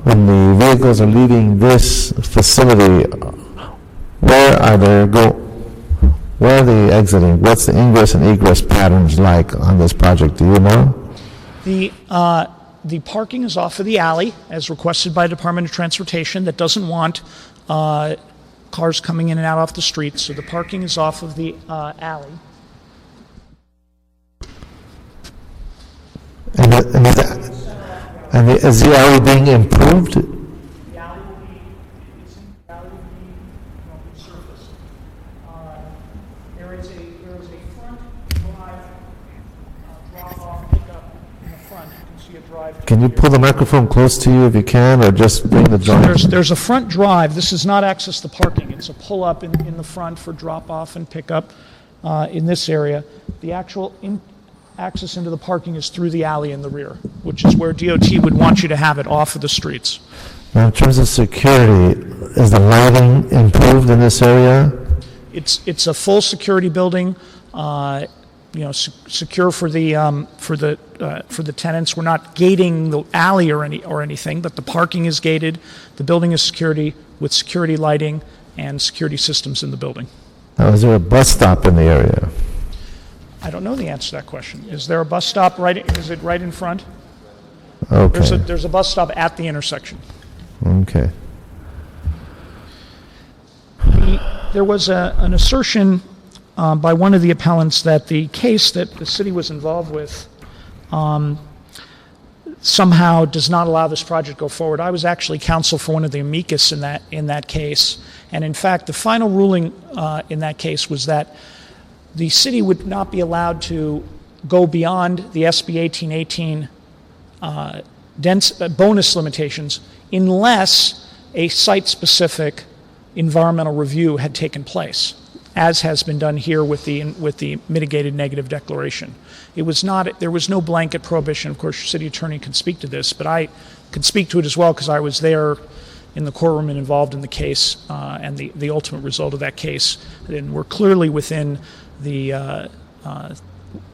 When the vehicles are leaving this facility, where are they exiting? What's the ingress and egress patterns like on this project? Do you know? The parking is off of the alley, as requested by the Department of Transportation, that doesn't want cars coming in and out off the street. So the parking is off of the alley. And is the alley being improved? The alley will be surfaced. There is a front drive drop-off pickup in the front. You can see a drive. Can you pull the microphone close to you if you can, or just bring the drawing? So there's a front drive. This does not access the parking. It's a pull-up in the front for drop-off and pickup in this area. The actual access into the parking is through the alley in the rear, which is where DOT would want you to have it, off of the streets. Now, in terms of security, is the lighting improved in this area? It's a full security building, secure for the tenants. We're not gating the alley or anything, but the parking is gated. The building is security with security lighting and security systems in the building. Now, is there a bus stop in the area? I don't know the answer to that question. Is there a bus stop is it right in front? Okay. There's a bus stop at the intersection. Okay. There was an assertion by one of the appellants that the case that the city was involved with somehow does not allow this project to go forward. I was actually counsel for one of the amicus in that case, and in fact, the final ruling in that case was that the city would not be allowed to go beyond the SB 1818 bonus limitations unless a site-specific environmental review had taken place, as has been done here with the mitigated negative declaration. There was no blanket prohibition. Of course, your city attorney can speak to this, but I can speak to it as well because I was there in the courtroom and involved in the case and the ultimate result of that case. And we're clearly within the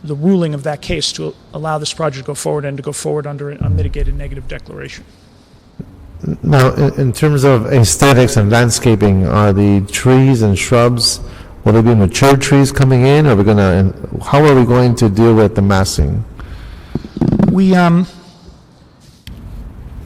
ruling of that case to allow this project to go forward and to go forward under a mitigated negative declaration. Now, in terms of aesthetics and landscaping, are the trees and shrubs, will they be mature trees coming in, or how are we going to deal with the massing?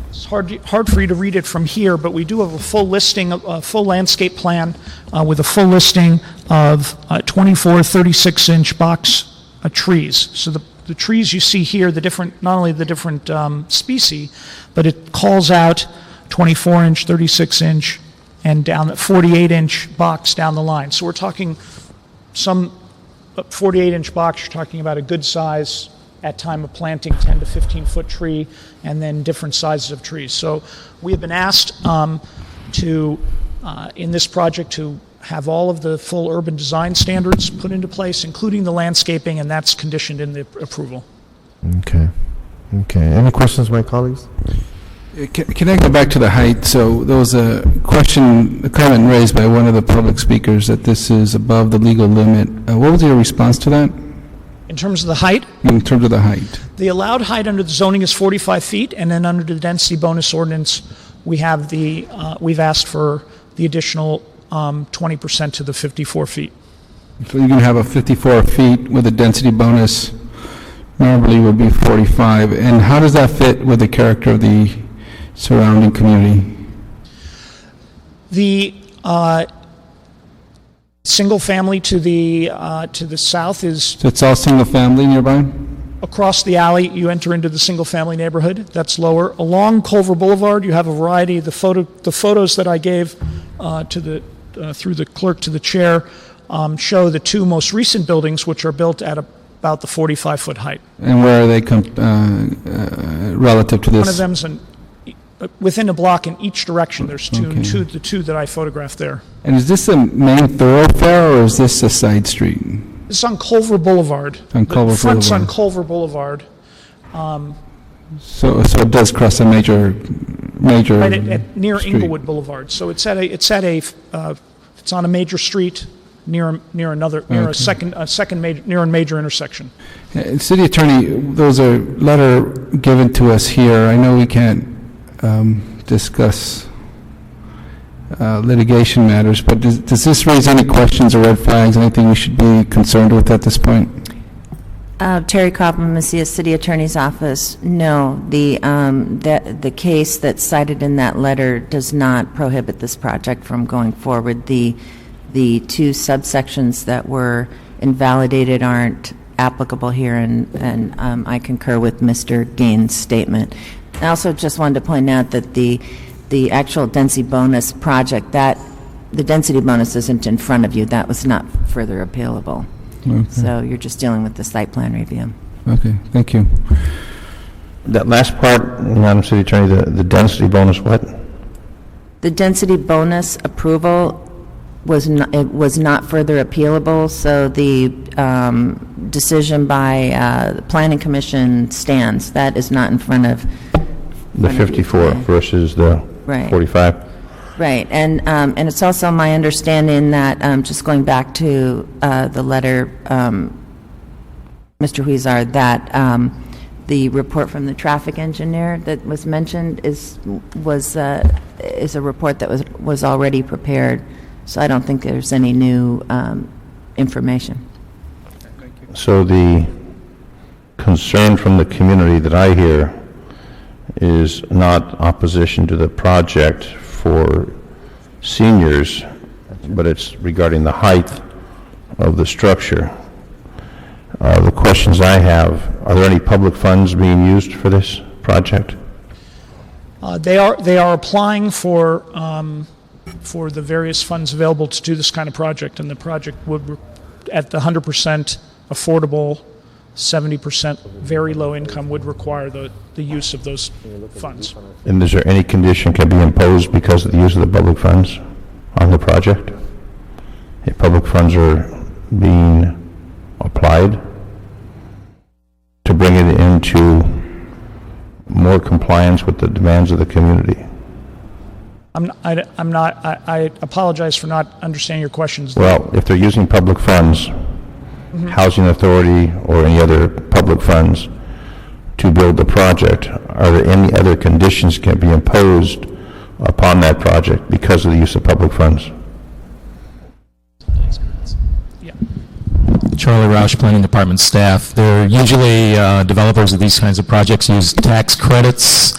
It's hard for you to read it from here, but we do have a full listing, a full landscape plan with a full listing of 24, 36-inch box trees. So the trees you see here, not only the different species, but it calls out 24-inch, 36-inch, and down at 48-inch box down the line. So we're talking some 48-inch box, you're talking about a good size at time of planting, 10 to 15-foot tree, and then different sizes of trees. So we have been asked in this project to have all of the full urban design standards put into place, including the landscaping, and that's conditioned in the approval. Okay. Any questions, my colleagues? Can I go back to the height? So there was a comment raised by one of the public speakers that this is above the legal limit. What was your response to that? In terms of the height? In terms of the height. The allowed height under the zoning is 45 feet, and then under the density bonus ordinance, we've asked for the additional 20% to the 54 feet. So you're going to have a 54 feet with a density bonus, normally would be 45. And how does that fit with the character of the surrounding community? The single family to the south is So it's all single-family nearby? across the alley. You enter into the single family neighborhood. That's lower. Along Culver Boulevard, you have a variety. The photos that I gave through the clerk to the chair show the two most recent buildings, which are built at about the 45-foot height. And where are they relative to this? One of them's within a block in each direction. There's the two that I photographed there. And is this a main thoroughfare, or is this a side street? This is on Culver Boulevard. On Culver The front's Boulevard. on Culver Boulevard. So it does cross a major Right near street. Inglewood Boulevard. So it's on a major street near a major intersection. City Attorney, there was a letter given to us here. I know we can't discuss litigation matters, but does this raise any questions or red flags, anything we should be concerned with at this point? Terry Copeland, Macias City Attorney's Office. No, the case that's cited in that letter does not prohibit this project from going forward. The two subsections that were invalidated aren't applicable here, and I concur with Mr. Gaines' statement. I also just wanted to point out that the actual density bonus project, the density bonus isn't in front of you. That was not further appealable. Okay. So you're just dealing with the site plan review. Okay, thank you. That last part, Madam City Attorney, the density bonus, what? The density bonus approval was not further appealable, so the decision by the Planning Commission stands. That is not in front of The 54 versus the Right. 45? Right, and it's also my understanding that, just going back to the letter, Mr. Huizar, that the report from the traffic engineer that was mentioned is a report that was already prepared, so I don't think there's any new information. So the concern from the community that I hear is not opposition to the project for seniors, but it's regarding the height of the structure. The questions I have, are there any public funds being used for this project? They are applying for the various funds available to do this kind of project, and the project would, at the 100% affordable, 70% very low income, would require the use of those funds. And is there any condition can be imposed because of the use of the public funds on the project? If public funds are being applied to bring it into more compliance with the demands of the community? I apologize for not understanding your questions. Well, if they're using public funds, Housing Authority or any other public funds to build the project, are there any other conditions can be imposed upon that project because of the use of public funds? Charlie Roush, Planning Department staff. They're usually developers of these kinds of projects use tax credits.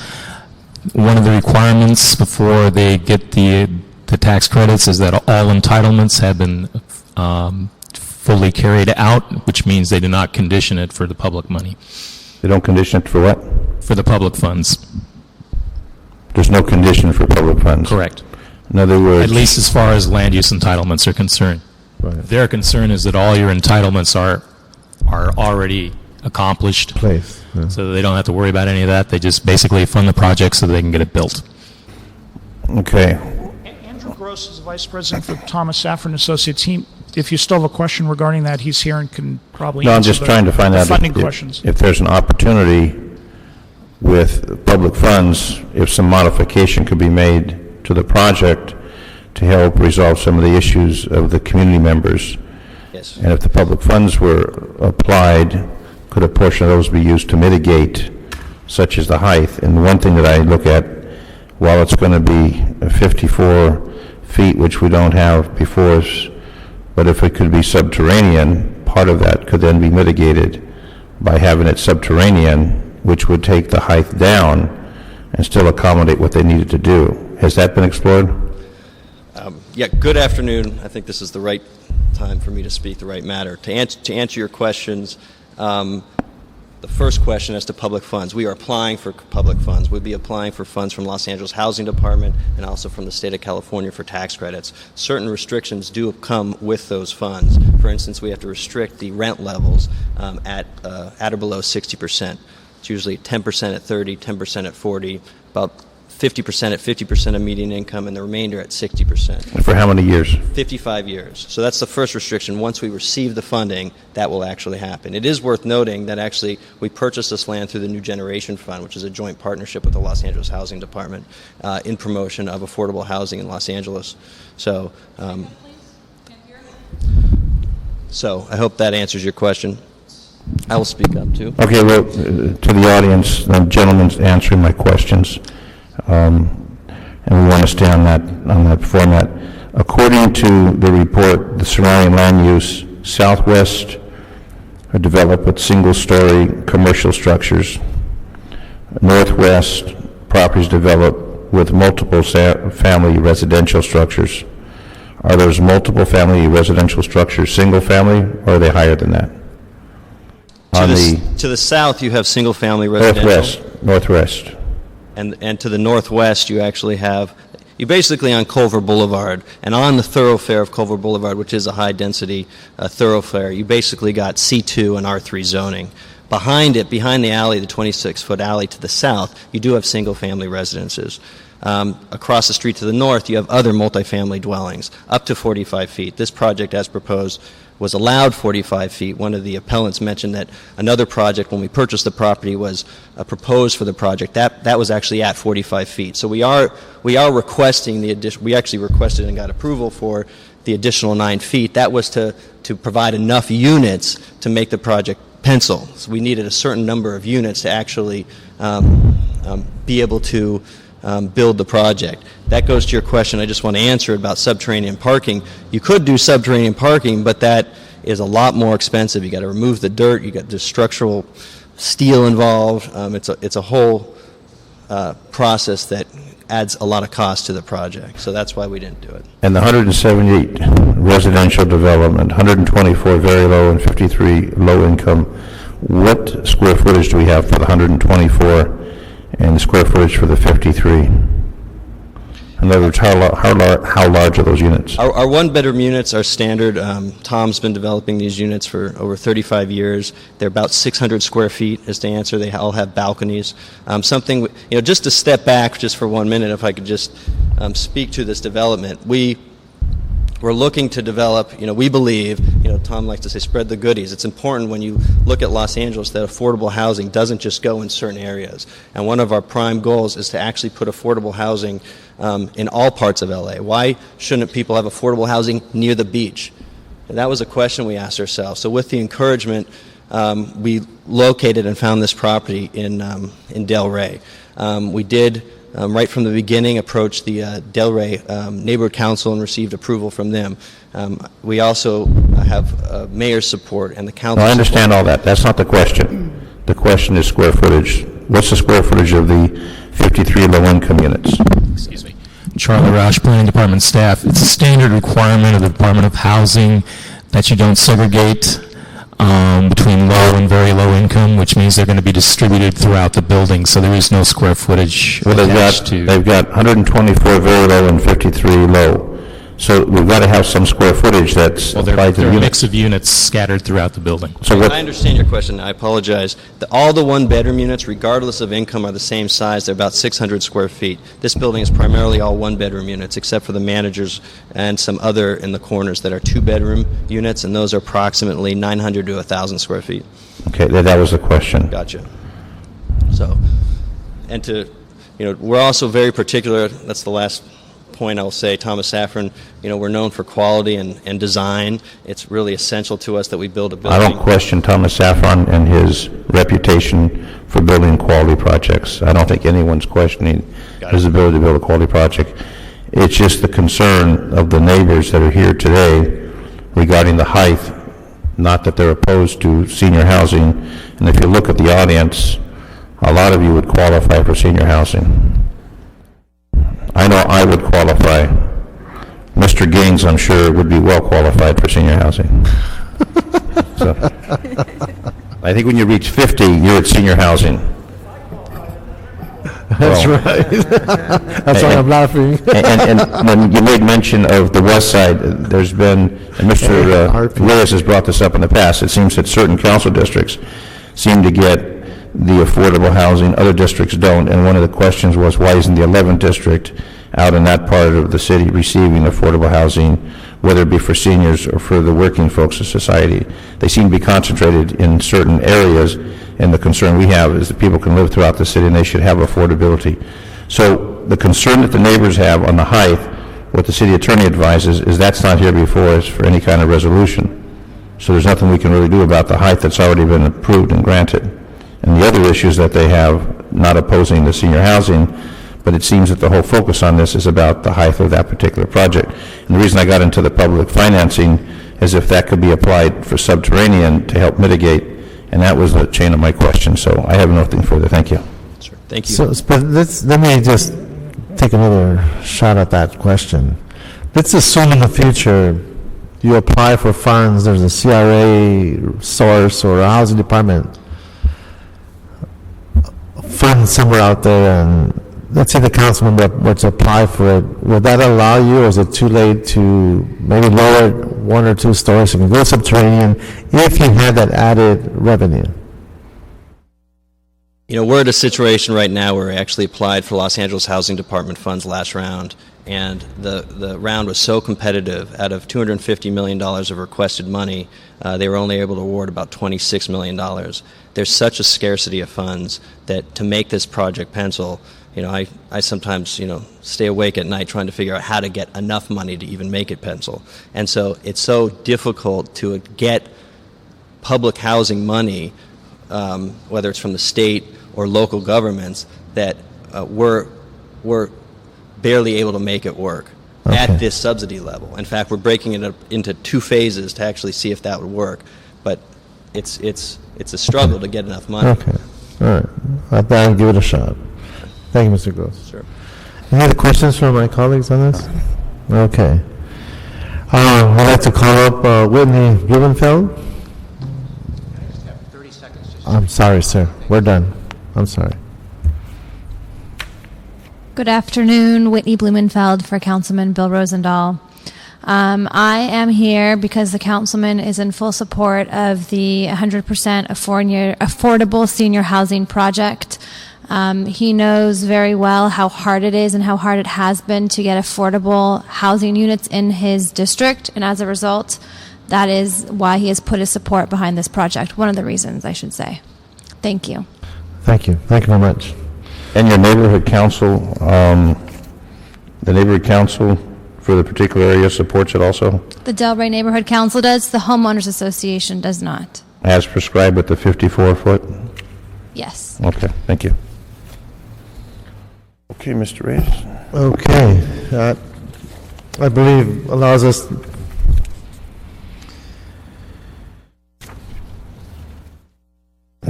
One of the requirements before they get the tax credits is that all entitlements have been fully carried out, which means they do not condition it for the public money. They don't condition it for what? For the public funds. There's no condition for public funds? Correct. In other words... At least as far as land use entitlements are concerned. Right. Their concern is that all your entitlements are already accomplished. Place. Yeah. So they don't have to worry about any of that. They just basically fund the project so they can get it built. Okay. Andrew Gross is the Vice President for Thomas Safran Associates. If you still have a question regarding that, he's here and can probably answer No, I'm just trying to find out funding questions. if there's an opportunity with public funds, if some modification could be made to the project to help resolve some of the issues of the community members. Yes. And if the public funds were applied, could a portion of those be used to mitigate, such as the height? And one thing that I look at, while it's going to be 54 feet, which we don't have before us, but if it could be subterranean, part of that could then be mitigated by having it subterranean, which would take the height down and still accommodate what they needed to do. Has that been explored? Yeah, good afternoon. I think this is the right time for me to speak the right matter. To answer your questions, the first question as to public funds. We are applying for public funds. We'll be applying for funds from Los Angeles Housing Department and also from the state of California for tax credits. Certain restrictions do come with those funds. For instance, we have to restrict the rent levels at or below 60%. It's usually 10% at 30, 10% at 40, about 50% at 50% of median income, and the remainder at 60%. And for how many years? 55 years. So that's the first restriction. Once we receive the funding, that will actually happen. It is worth noting that actually we purchased this land through the New Generation Fund, which is a joint partnership with the Los Angeles Housing Department in promotion of affordable housing in Los Angeles. So, so I hope that answers your question. I will speak up too. Okay, well, to the audience, the gentleman's answering my questions. And we want to stay on that format. According to the report, the surrounding land use southwest are developed with single-story commercial structures. Northwest properties developed with multiple family residential structures. Are those multiple family residential structures single-family, or are they higher than that? To the south, you have single-family residential. Northwest. And to the northwest, you actually have, you're basically on Culver Boulevard, and on the thoroughfare of Culver Boulevard, which is a high-density thoroughfare, you basically got C2 and R3 zoning. Behind it, behind the alley, the 26-foot alley to the south, you do have single-family residences. Across the street to the north, you have other multifamily dwellings, up to 45 feet. This project, as proposed, was allowed 45 feet. One of the appellants mentioned that another project, when we purchased the property, was proposed for the project. That was actually at 45 feet. So we are requesting the addition. We actually requested and got approval for the additional 9 feet. That was to provide enough units to make the project pencil. So we needed a certain number of units to actually be able to build the project. That goes to your question. I just want to answer about subterranean parking. You could do subterranean parking, but that is a lot more expensive. You got to remove the dirt. You got the structural steel involved. It's a whole process that adds a lot of cost to the project. So that's why we didn't do it. And the 178 residential development, 124 very low and 53 low income. What square footage do we have for the 124? And the square footage for the 53. In other words, how large are those units? Our one-bedroom units are standard. Tom's been developing these units for over 35 years. They're about 600 square feet, is the answer. They all have balconies. Something, just to step back just for 1 minute, if I could just speak to this development. We're looking to develop, we believe, Tom likes to say, spread the goodies. It's important when you look at Los Angeles that affordable housing doesn't just go in certain areas. And one of our prime goals is to actually put affordable housing in all parts of LA. Why shouldn't people have affordable housing near the beach? And that was a question we asked ourselves. So with the encouragement, we located and found this property in Del Rey. We did right from the beginning, approached the Del Rey Neighborhood Council and received approval from them. We also have mayor's support and the council. I understand all that. That's not the question. The question is square footage. What's the square footage of the 53 low-income units? Excuse me. Charlie Roush, Planning Department staff. It's a standard requirement of the Department of Housing that you don't segregate between low and very low income, which means they're going to be distributed throughout the building, so there is no square footage attached to. They've got 124 very low and 53 low. So we've got to have some square footage that's applied to the units. There are a units. mix of units scattered throughout the building. So I understand your question. I apologize. All the one-bedroom units, regardless of income, are the same size. They're about 600 square feet. This building is primarily all one-bedroom units, except for the managers and some other in the corners that are two-bedroom units, and those are approximately 900 to 1,000 square feet. Okay, that was the question. Gotcha. So, and we're also very particular. That's the last point I'll say. Thomas Safran, we're known for quality and design. It's really essential to us that we build a building. I don't question Thomas Safran and his reputation for building quality projects. I don't think anyone's questioning his ability to build a quality project. It's just the concern of the neighbors that are here today regarding the height, not that they're opposed to senior housing. And if you look at the audience, a lot of you would qualify for senior housing. I know I would qualify. Mr. Gaines, I'm sure, would be well qualified for senior housing. So, I think when you reach 50, you're at senior housing. That's Well, right. That's why I'm laughing. And when you made mention of the west side, there's been, and Mr. Lewis has brought this up in the past, it seems that certain council districts seem to get the affordable housing, other districts don't, and one of the questions was, why isn't the 11th district out in that part of the city receiving affordable housing, whether it be for seniors or for the working folks of society? They seem to be concentrated in certain areas, and the concern we have is that people can live throughout the city and they should have affordability. So the concern that the neighbors have on the height, what the city attorney advises is that's not here before us for any kind of resolution. So there's nothing we can really do about the height that's already been approved and granted. And the other issues that they have, not opposing the senior housing, but it seems that the whole focus on this is about the height of that particular project. And the reason I got into the public financing is if that could be applied for subterranean to help mitigate, and that was the chain of my question. So I have nothing further. Thank you. Sure. Thank you. So, but let me just take another shot at that question. Let's assume in the future you apply for funds, there's a CRA source or a housing department fund somewhere out there, and let's say the councilman were to apply for it, would that allow you, or is it too late to maybe lower it 1 or 2 stories and go subterranean if you had that added revenue? You know, we're at a situation right now where we actually applied for Los Angeles Housing Department funds last round, and the round was so competitive. Out of $250 million of requested money, they were only able to award about $26 million. There's such a scarcity of funds that to make this project pencil, you know, I sometimes, you know, stay awake at night trying to figure out how to get enough money to even make it pencil. And so it's so difficult to get public housing money, whether it's from the state or local governments, that we're barely able to make it work at this subsidy level. In fact, we're breaking it up into 2 phases to actually see if that would work. But it's a struggle to get enough money. Okay, all right. I'll give it a shot. Thank you, Mr. Gross. Sure. Any other questions from my colleagues on this? Okay. I'd like to call up Whitney Blumenfeld. I'm sorry, sir. We're done. I'm sorry. Good afternoon, Whitney Blumenfeld for Councilman Bill Rosendahl. I am here because the councilman is in full support of the 100% affordable senior housing project. He knows very well how hard it is and how hard it has been to get affordable housing units in his district, and as a result, that is why he has put his support behind this project. One of the reasons, I should say. Thank you. Thank you. Thank you very much. And your neighborhood council, the neighborhood council for the particular area supports it also? The Delray Neighborhood Council does. The Homeowners Association does not. As prescribed with the 54-foot? Yes. Okay, thank you. Okay, Mr. Reyes. Okay. I believe allows us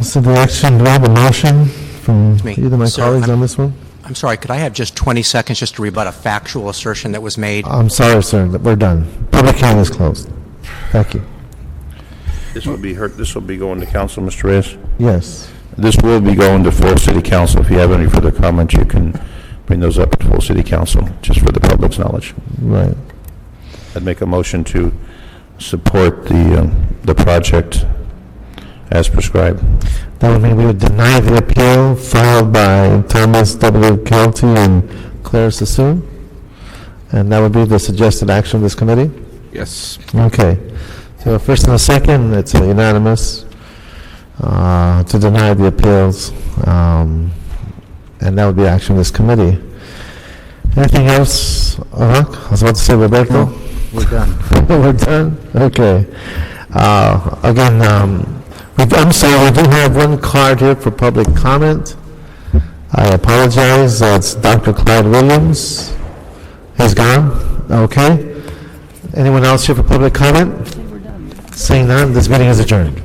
so the action, do I have a motion from either of my colleagues on this one? I'm sorry, could I have just 20 seconds just to rebut a factual assertion that was made? I'm sorry, sir, we're done. Public hearing is closed. Thank you. This will be going to council, Mr. Reyes? Yes. This will be going to full city council. If you have any further comments, you can bring those up to full city council, just for the public's knowledge. Right. I'd make a motion to support the project as prescribed. That would mean we would deny the appeal filed by Thomas W. Kelty and Claire Sassoon, and that would be the suggested action of this committee? Yes. Okay. So first and a second, it's unanimous to deny the appeals, and that would be action of this committee. Anything else? I was about to say, Roberto? No, we're done. We're done? Okay. Again, I'm sorry, we do have one card here for public comment. I apologize. It's Dr. Clyde Williams. He's gone? Okay. Anyone else here for public comment? Saying none, this meeting is adjourned.